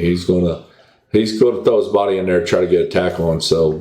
Speaker 3: He's going to throw his body in there and try to get a tackle on. So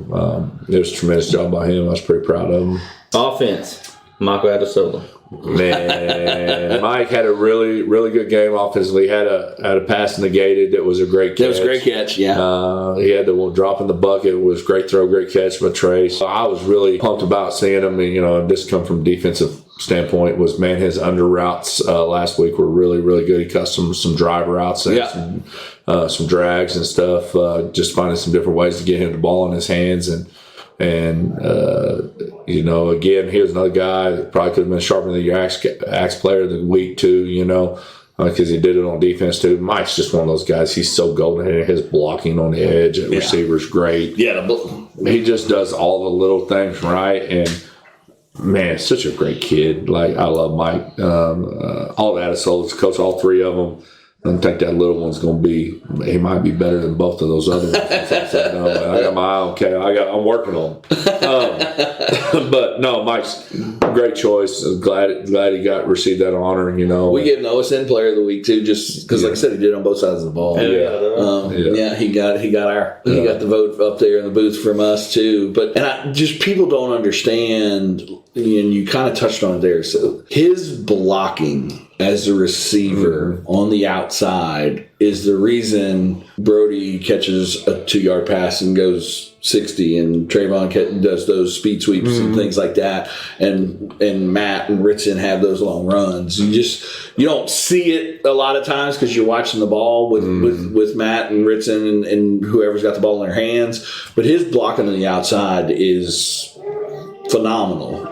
Speaker 3: it was a tremendous job by him. I was pretty proud of him.
Speaker 2: Offense, Michael Adesola.
Speaker 3: Man, Mike had a really, really good game offensively. Had a pass negated that was a great catch.
Speaker 1: That was a great catch, yeah.
Speaker 3: He had the drop in the bucket. It was great throw, great catch by Trey. So I was really pumped about seeing him. And, this come from defensive standpoint was, his under routes last week were really, really good. He cut some drive routes and some drags and stuff, just finding some different ways to get him the ball in his hands. And again, here's another guy that probably could have been sharper than your axe player of the week too, because he did it on defense too. Mike's just one of those guys. He's so golden. His blocking on the edge at receiver's great.
Speaker 1: Yeah.
Speaker 3: He just does all the little things right. And, man, such a great kid. Like, I love Mike. All the Adesola's coach, all three of them. I don't think that little one's going to be. He might be better than both of those other ones. I got my eye on K. I'm working on him. But no, Mike's a great choice. Glad he received that honor.
Speaker 1: We gave him the OSN Player of the Week too, just because, like I said, he did it on both sides of the ball. He got the vote up there in the booth from us too. But people don't understand, and you kind of touched on it there. So his blocking as a receiver on the outside is the reason Brody catches a 2-yard pass and goes 60, and Trayvon does those speed sweeps and things like that, and Matt and Ritson have those long runs. You don't see it a lot of times because you're watching the ball with Matt and Ritson and whoever's got the ball in their hands, but his blocking on the outside is phenomenal,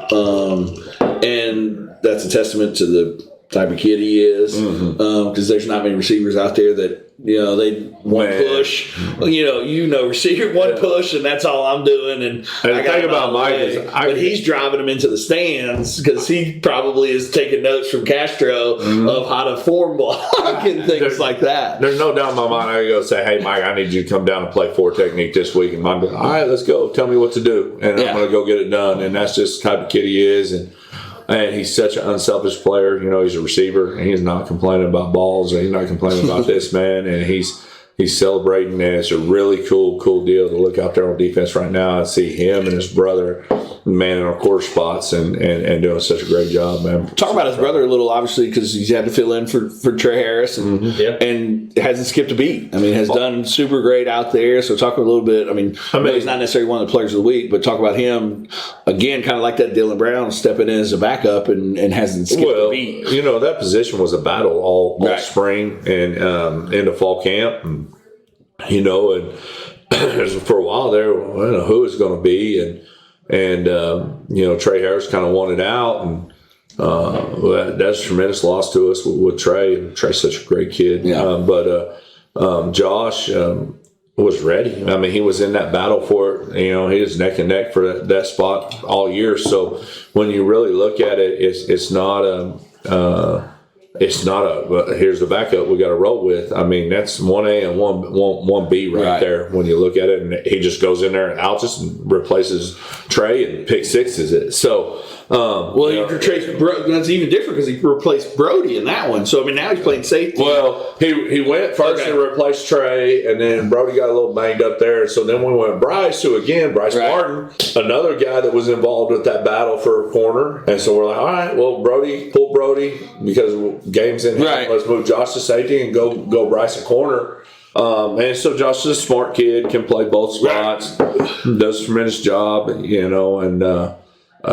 Speaker 1: and that's a testament to the type of kid he is, because there's not many receivers out there that they one push, receiver one push, and that's all I'm doing. And
Speaker 3: the thing about Mike is,
Speaker 1: but he's driving them into the stands because he probably is taking notes from Castro of how to form block and things like that.
Speaker 3: There's no doubt in my mind. I go say, "Hey, Mike, I need you to come down and play 4 technique this week." And Mike goes, "All right, let's go. Tell me what to do, and I'm going to go get it done." And that's just the type of kid he is, and he's such an unselfish player. He's a receiver, and he's not complaining about balls, or he's not complaining about this, man. And he's celebrating, and it's a really cool deal to look out there on defense right now and see him and his brother manning our core spots and doing such a great job, man.
Speaker 1: Talk about his brother a little, obviously, because he's had to fill in for Trey Harris and hasn't skipped a beat. Has done super great out there. So talk a little bit. He's not necessarily one of the players of the week, but talk about him again, kind of like that Dylan Brown stepping in as a backup and hasn't skipped a beat.
Speaker 3: That position was a battle all spring and into fall camp, and for a while there, I don't know who it's going to be, and Trey Harris kind of wanted out, and that's a tremendous loss to us with Trey. Trey's such a great kid. But Josh was ready. He was in that battle for it. He was neck and neck for that spot all year. So when you really look at it, it's not here's the backup we got to roll with. That's 1A and 1B right there when you look at it. And he just goes in there and out just replaces Trey and pick sixes it. So
Speaker 1: Well, he replaced that's even different because he replaced Brody in that one. So, I mean, now he's playing safety.
Speaker 3: Well, he went first and replaced Trey, and then Brody got a little banged up there. So then we went Bryce, Bryce Martin, another guy that was involved with that battle for a corner. And so we're like, all right, well, pull Brody because game's in hand. Let's move Josh to safety and go Bryce a corner. And so Josh is a smart kid, can play both spots, does a tremendous job, and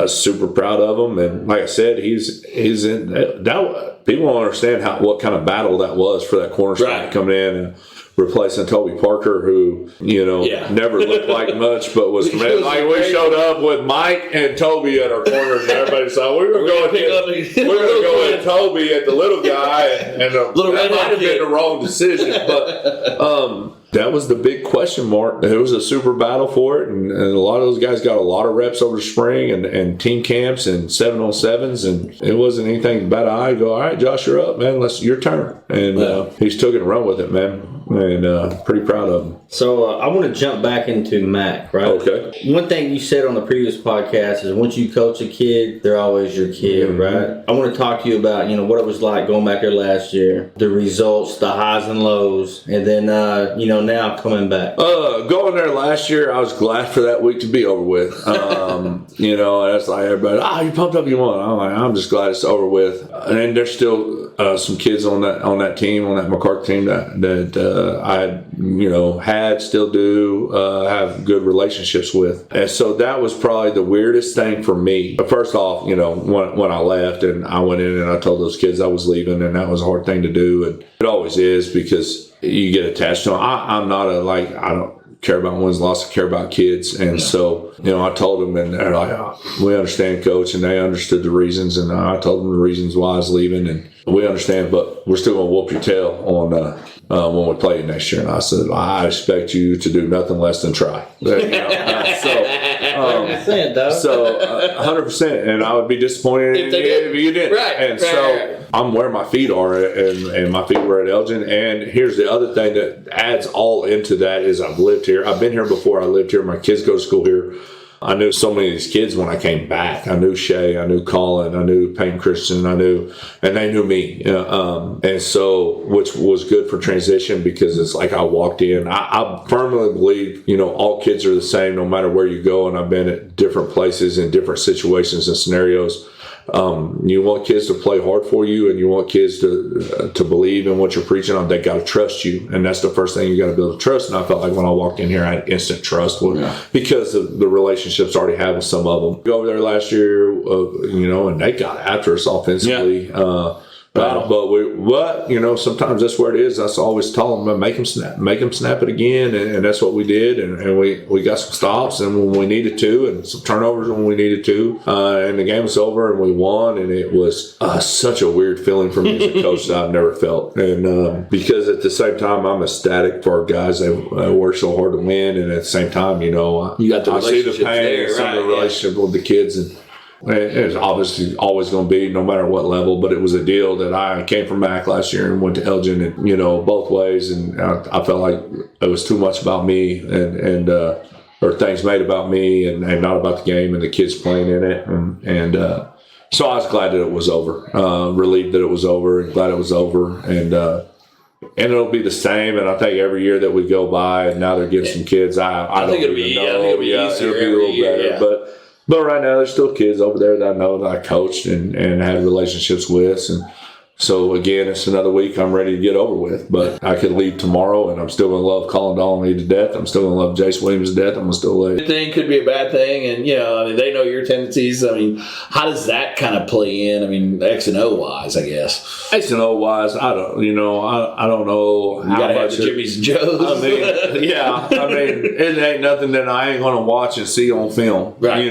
Speaker 3: super proud of him. And like I said, he's in that. People don't understand what kind of battle that was for that corner spot coming in and replacing Toby Parker, who never looked like much, but was like we showed up with Mike and Toby at our corners, and everybody said we were going to go at Toby at the little guy, and that might have been the wrong decision, but that was the big question mark. It was a super battle for it, and a lot of those guys got a lot of reps over the spring and team camps and 7-on-7s, and it wasn't anything bad. I go, all right, Josh, you're up, man. Your turn, and he's took it and run with it, man. And pretty proud of him. So
Speaker 2: I want to jump back into Mac, right?
Speaker 3: Okay.
Speaker 2: One thing you said on the previous podcast is once you coach a kid, they're always your kid, right? I want to talk to you about, what it was like going back there last year, the results, the highs and lows, and then, now coming back.
Speaker 3: Going there last year, I was glad for that week to be over with. That's like everybody, you pumped up, you won. I'm like, I'm just glad it's over with. And there's still some kids on that team, on that McCarthy team that I still do have good relationships with. And so that was probably the weirdest thing for me. But first off, when I left and I went in and I told those kids I was leaving, and that was a hard thing to do. And it always is because you get attached to them. I'm not I don't care about wins, loss, I care about kids. And so, I told them, and they're like, we understand, Coach, and they understood the reasons. And I told them the reasons why I was leaving, and we understand, but we're still going to whoop your tail on when we play you next year. And I said, I expect you to do nothing less than try. So 100%, and I would be disappointed if you didn't. So I'm where my feet are, and my feet were at Elgin. And here's the other thing that adds all into that is I've lived here. I've been here before I lived here. My kids go to school here. I knew so many of these kids when I came back. I knew Shay, I knew Colin, I knew Payne Christian, and they knew me. And so, which was good for transition because it's like I walked in. I firmly believe, all kids are the same no matter where you go. And I've been at different places in different situations and scenarios. You want kids to play hard for you, and you want kids to believe in what you're preaching on. They got to trust you, and that's the first thing you got to build a trust. And I felt like when I walked in here, I had instant trust because of the relationships I already had with some of them. Go over there last year, and they got after us offensively. But sometimes that's where it is. That's always tell them, make them snap it again, and that's what we did. And we got some stops and when we needed to, and some turnovers when we needed to, and the game was over and we won. And it was such a weird feeling for me as a coach that I've never felt. And because at the same time I'm ecstatic for our guys. They work so hard to win, and at the same time, you got I see the pain there, some of the relationship with the kids. And it's obviously always going to be no matter what level, but it was a deal that I came from Mac last year and went to Elgin, and both ways, and I felt like it was too much about me and or things made about me and not about the game and the kids playing in it, and so I was glad that it was over, relieved that it was over, and glad it was over, and it'll be the same. And I think every year that we go by, and now they're getting some kids, I think it'll be easier. It'll be a little better, But right now, there's still kids over there that I know that I coached and had relationships with. And so, again, it's another week I'm ready to get over with. But I could leave tomorrow, and I'm still going to love Colin Donnelly to death. I'm still going to love Jace Williams to death. I'm going to still leave.
Speaker 1: Good thing could be a bad thing. And, they know your tendencies. I mean, how does that kind of play in? I mean, X and O wise, I guess.
Speaker 3: X and O wise, I don't know.
Speaker 1: You got to have the Jimmys and Joes.
Speaker 3: It ain't nothing that I ain't going to watch and see on film. Right.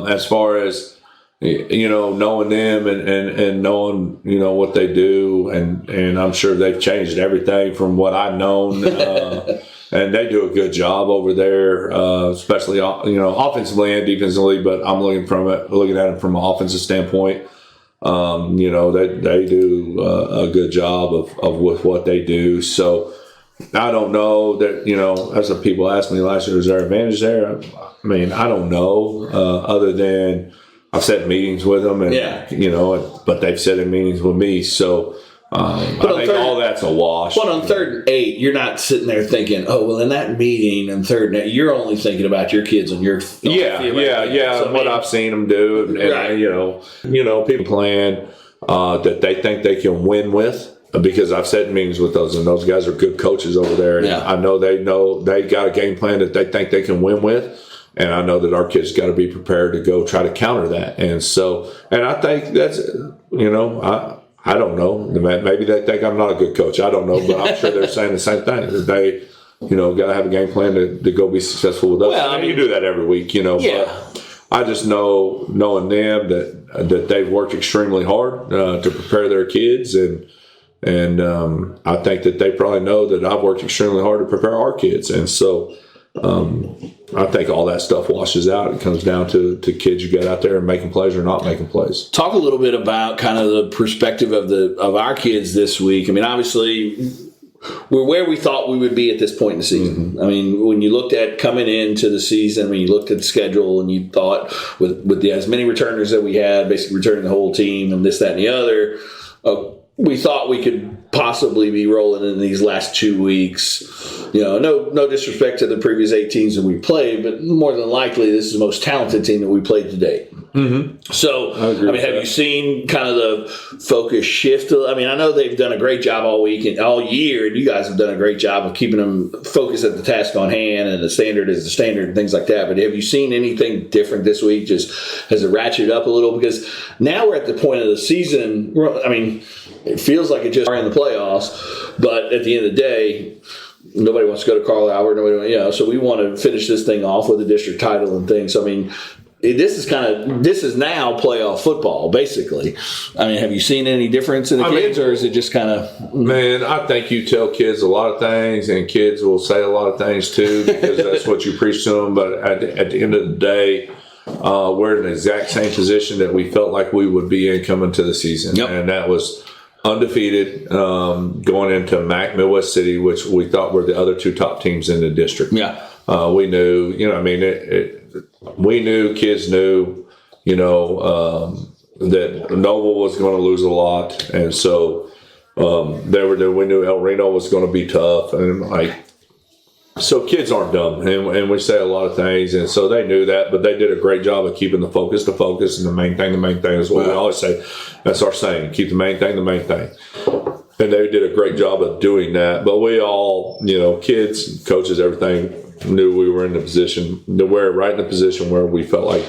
Speaker 3: As far as, knowing them and knowing, what they do. And I'm sure they've changed everything from what I've known. And they do a good job over there, especially, offensively and defensively. But I'm looking at it from an offensive standpoint. They do a good job of with what they do. So I don't know that, that's what people asked me last year. Is there an advantage there? I mean, I don't know, other than I've sat in meetings with them, and but they've sat in meetings with me. So I think all that's a wash.
Speaker 1: But on 3rd and 8, you're not sitting there thinking, "Oh, well, in that meeting on 3rd and 8, you're only thinking about your kids and your
Speaker 3: So, what I've seen them do, and right. People playing that they think they can win with. Because I've sat in meetings with those, and those guys are good coaches over there. And I know they got a game plan that they think they can win with, and I know that our kids got to be prepared to go try to counter that. And so, and I think that's, I don't know. Maybe they think I'm not a good coach. I don't know, but I'm sure they're saying the same thing, that they, got to have a game plan to go be successful with us. Well, I mean, you do that every week, but I just knowing them that they've worked extremely hard to prepare their kids, and I think that they probably know that I've worked extremely hard to prepare our kids. And so I think all that stuff washes out. It comes down to kids you get out there and making plays or not making plays.
Speaker 1: Talk a little bit about kind of the perspective of our kids this week. I mean, obviously, we're where we thought we would be at this point in the season. Mm-hmm. I mean, when you looked at coming into the season, when you looked at the schedule and you thought with as many returners that we had, basically returning the whole team and this, that, and the other, we thought we could possibly be rolling in these last 2 weeks. No disrespect to the previous 8 teams that we played, but more than likely this is the most talented team that we played to date. Mm-hmm. So, I mean, have you seen kind of the focus shift? I mean, I know they've done a great job all week and all year, and you guys have done a great job of keeping them focused at the task on hand, and the standard is the standard and things like that. But have you seen anything different this week? Just has it ratcheted up a little? Because now we're at the point of the season, it feels like it just are in the playoffs, but at the end of the day, nobody wants to go to Carl Albert. So we want to finish this thing off with a district title and things. So, I mean, this is now playoff football, basically. I mean, have you seen any difference in the kids, or is it just kind of?
Speaker 3: Man, I think you tell kids a lot of things, and kids will say a lot of things too, because that's what you preach to them. But at the end of the day, we're in the exact same position that we felt like we would be in coming to the season, and that was undefeated going into Mac Midwest City, which we thought were the other 2 top teams in the district.
Speaker 1: Yeah,
Speaker 3: we knew, we knew, kids knew, that Noble was going to lose a lot, and so we knew El Reno was going to be tough, and so kids aren't dumb, and we say a lot of things, and so they knew that, but they did a great job of keeping the focus, and the main thing is what we always say. That's our saying: keep the main thing. And they did a great job of doing that. But we all, kids, coaches, everything, knew we were in the position, right in the position where we felt like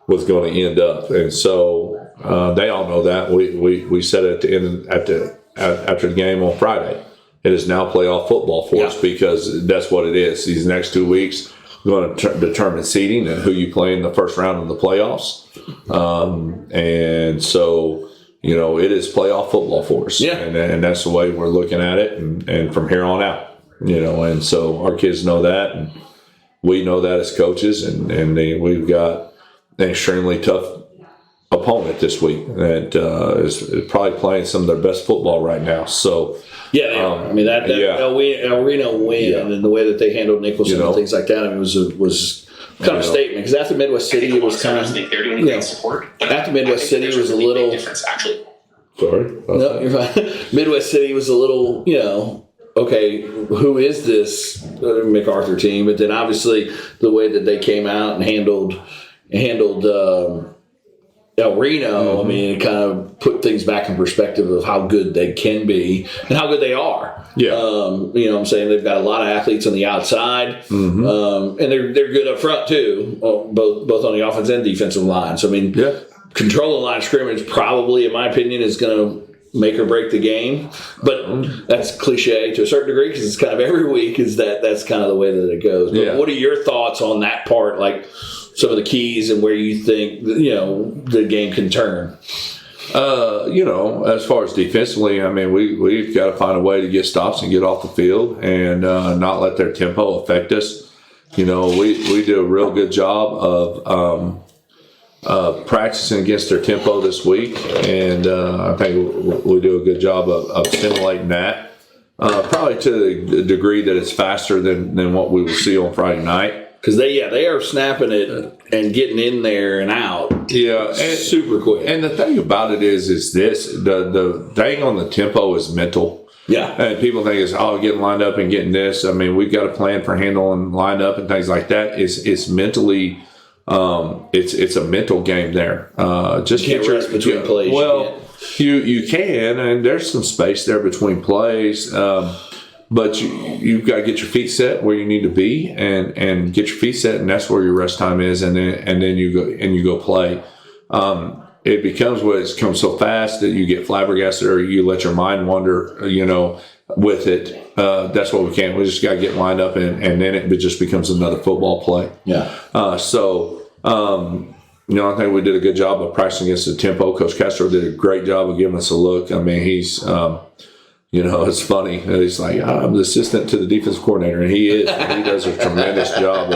Speaker 3: was going to end up. And so they all know that. We said it at the end, after the game on Friday. It is now playoff football for us, because that's what it is. These next 2 weeks are going to determine seeding and who you play in the first round of the playoffs. And so, it is playoff football for us. Yeah. And that's the way we're looking at it. And from here on out, and so our kids know that. And we know that as coaches. And we've got an extremely tough opponent this week that is probably playing some of their best football right now. So,
Speaker 1: I mean, that El Reno win and the way that they handled Nicholson and things like that, I mean, was kind of a statement. Because after Midwest City, it was kind of, after Midwest City was a little.
Speaker 3: Sorry?
Speaker 1: No, you're fine. Midwest City was a little, okay, who is this MacArthur team? But then obviously the way that they came out and handled El Reno, I mean, it kind of put things back in perspective of how good they can be and how good they are. Yeah. What I'm saying? They've got a lot of athletes on the outside, and they're good up front too, both on the offense and defensive line. So, I mean, controlling line of scrimmage probably, in my opinion, is going to make or break the game. But that's cliche to a certain degree, because it's kind of every week that's kind of the way that it goes. But what are your thoughts on that part? Like, some of the keys and where you think, the game can turn?
Speaker 3: As far as defensively, I mean, we've got to find a way to get stops and get off the field and not let their tempo affect us. We do a real good job of practicing against their tempo this week, and I think we do a good job of stimulating that, probably to the degree that it's faster than what we will see on Friday night.
Speaker 1: Because they are snapping it and getting in there and out.
Speaker 3: Yeah,
Speaker 1: super quick.
Speaker 3: And the thing about it is this: the thing on the tempo is mental.
Speaker 1: Yeah,
Speaker 3: and people think it's getting lined up and getting this. I mean, we've got a plan for handling lined up and things like that. It's mentally, it's a mental game there. Just
Speaker 1: you can't rest between plays.
Speaker 3: Well, you can, and there's some space there between plays. But you've got to get your feet set where you need to be, and get your feet set, and that's where your rest time is, and then you go play. It becomes where it's come so fast that you get flabbergasted, or you let your mind wander, with it. That's what we can't. We just got to get lined up, and then it just becomes another football play.
Speaker 1: Yeah.
Speaker 3: I think we did a good job of practicing against the tempo. Coach Castro did a great job of giving us a look. I mean, he's, it's funny. He's like, I'm the assistant to the defensive coordinator, and he is. And he does a tremendous job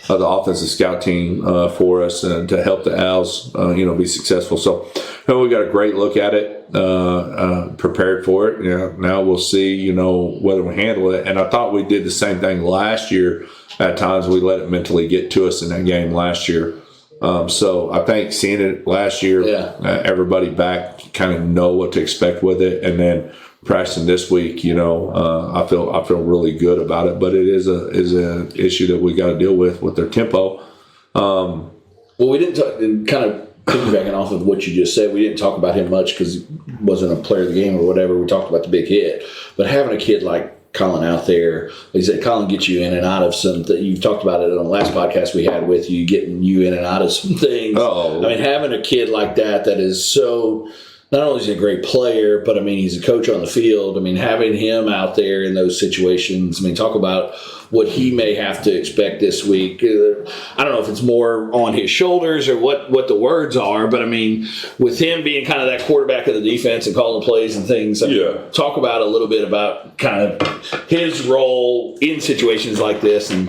Speaker 3: of the offensive scout team for us to help the Owls, be successful. So we got a great look at it, prepared for it. Now we'll see, whether we handle it. And I thought we did the same thing last year. At times we let it mentally get to us in that game last year. So I think seeing it last year, everybody back kind of know what to expect with it, and then practicing this week, I feel really good about it. But it is an issue that we got to deal with their tempo.
Speaker 1: Well, we didn't talk, kind of piggybacking off of what you just said. We didn't talk about him much because he wasn't a player of the game or whatever. We talked about the big hit, but having a kid like Colin out there, like you said, Colin gets you in and out of some. You've talked about it on the last podcast we had with you, getting you in and out of some things.
Speaker 3: Oh,
Speaker 1: I mean, having a kid like that is so. Not only is he a great player, but I mean, he's a coach on the field. I mean, having him out there in those situations. I mean, talk about what he may have to expect this week. I don't know if it's more on his shoulders or what the words are, but I mean, with him being kind of that quarterback of the defense and calling plays and things, talk about a little bit about kind of his role in situations like this and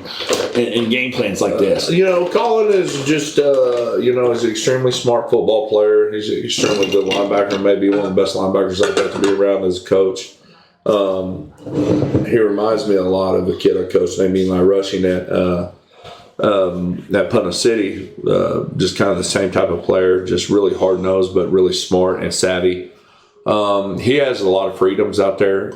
Speaker 1: game plans like this.
Speaker 3: Colin is just, he's an extremely smart football player. He's an extremely good linebacker, maybe one of the best linebackers I've got to be around as a coach. He reminds me a lot of a kid I coached named Eli Rushing at Punta City. Just kind of the same type of player, just really hard nosed, but really smart and savvy. He has a lot of freedoms out there.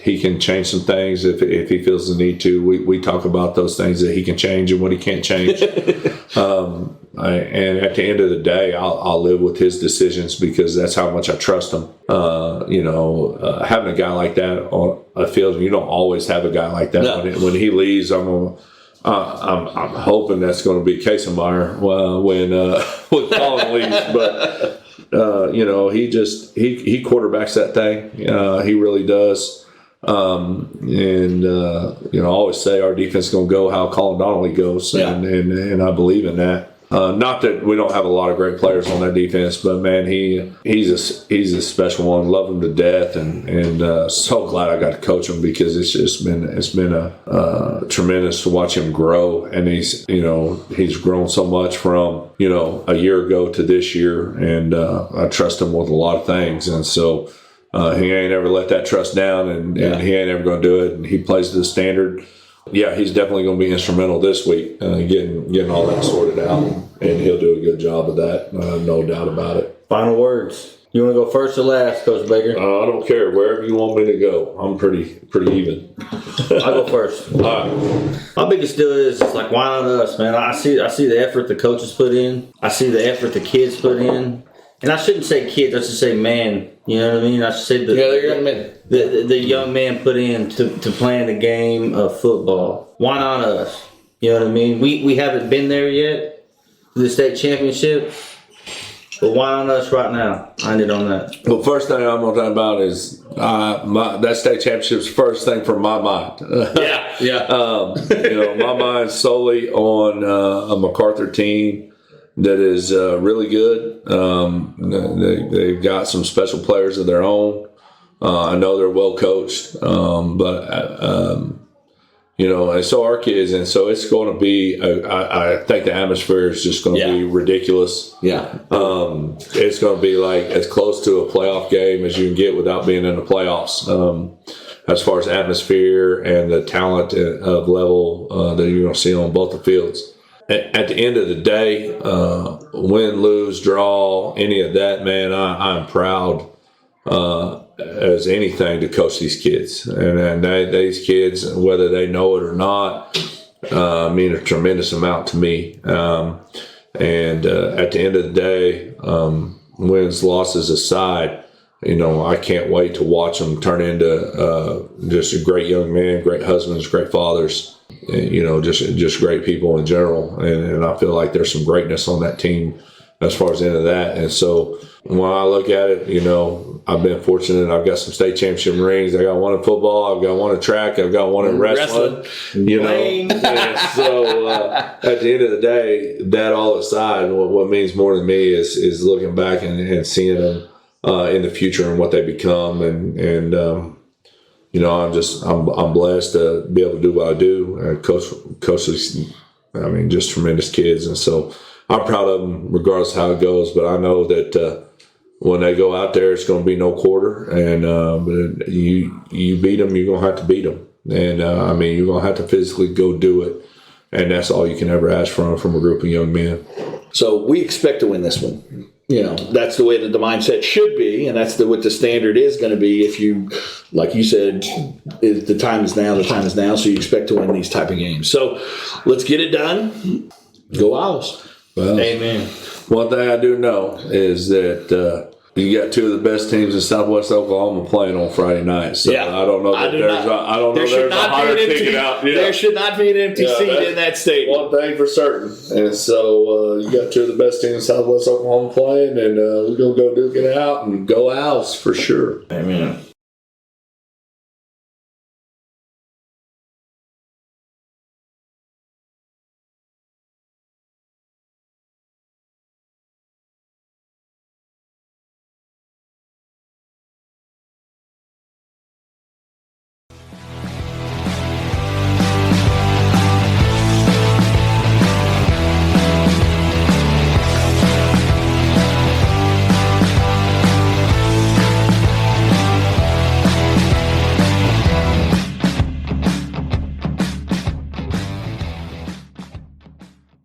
Speaker 3: He can change some things if he feels the need to. We talk about those things that he can change and what he can't change. And at the end of the day, I'll live with his decisions because that's how much I trust him. Having a guy like that on a field, you don't always have a guy like that. No. When he leaves, I'm hoping that's going to be Kaisenmeyer when Colin leaves. But he quarterbacks that thing. He really does. I always say our defense is going to go how Colin Donnelly goes, and I believe in that. Not that we don't have a lot of great players on that defense, but man, he's a special one. Love him to death, and so glad I got to coach him because it's been a tremendous to watch him grow, and he's grown so much from a year ago to this year, and I trust him with a lot of things, and so he ain't ever let that trust down, and he ain't ever going to do it, and he plays to the standard. Yeah, he's definitely going to be instrumental this week, getting all that sorted out, and he'll do a good job of that, no doubt about it.
Speaker 2: Final words. You want to go first or last, Coach Baker?
Speaker 3: I don't care. Wherever you want me to go, I'm pretty even.
Speaker 2: I'll go first.
Speaker 3: All right.
Speaker 2: My biggest deal is it's like, why not us, man? I see the effort the coaches put in. I see the effort the kids put in. And I shouldn't say kids, I should say man. You know what I mean? I should say
Speaker 1: they're young men.
Speaker 2: The young man put in to playing the game of football. Why not us? You know what I mean? We haven't been there yet, the state championship. But why not us right now? I ended on that.
Speaker 3: Well, first thing I'm going to talk about is that state championship's first thing from my mind. My mind's solely on a MacArthur team that is really good. They've got some special players of their own. I know they're well coached, and so our kids, and so it's going to be. I think the atmosphere is just going to be ridiculous.
Speaker 1: Yeah,
Speaker 3: it's going to be like as close to a playoff game as you can get without being in the playoffs. as far as atmosphere and the talent of level that you're going to see on both the fields. At the end of the day, win, lose, draw, any of that, man, I'm proud as anything to coach these kids. And these kids, whether they know it or not, mean a tremendous amount to me. And at the end of the day, wins, losses aside, I can't wait to watch them turn into just a great young man, great husbands, great fathers, just great people in general. And I feel like there's some greatness on that team as far as the end of that. And so when I look at it, I've been fortunate. I've got some state championship rings. I got one in football. I've got one in track. I've got one in wrestling. And so at the end of the day, that all aside, what means more to me is looking back and seeing them in the future and what they become. And I'm blessed to be able to do what I do. Coach these, just tremendous kids. And so I'm proud of them regardless of how it goes. But I know that when they go out there, it's going to be no quarter. And but you beat them, you're going to have to beat them. And you're going to have to physically go do it. And that's all you can ever ask from a group of young men.
Speaker 1: So we expect to win this one. That's the way that the mindset should be, and that's what the standard is going to be. If you, like you said, the time is now. The time is now. So you expect to win these type of games. So let's get it done. Go Owls.
Speaker 3: Well,
Speaker 2: amen.
Speaker 3: One thing I do know is that you got two of the best teams in Southwest Oklahoma playing on Friday night. So yeah, I don't know that there's a higher ticket out. Yeah.
Speaker 1: There should not be an empty seat in that stadium.
Speaker 3: One thing for certain. And so you got two of the best teams in Southwest Oklahoma playing, and we're going to go duke it out and go Owls for sure.
Speaker 2: Amen.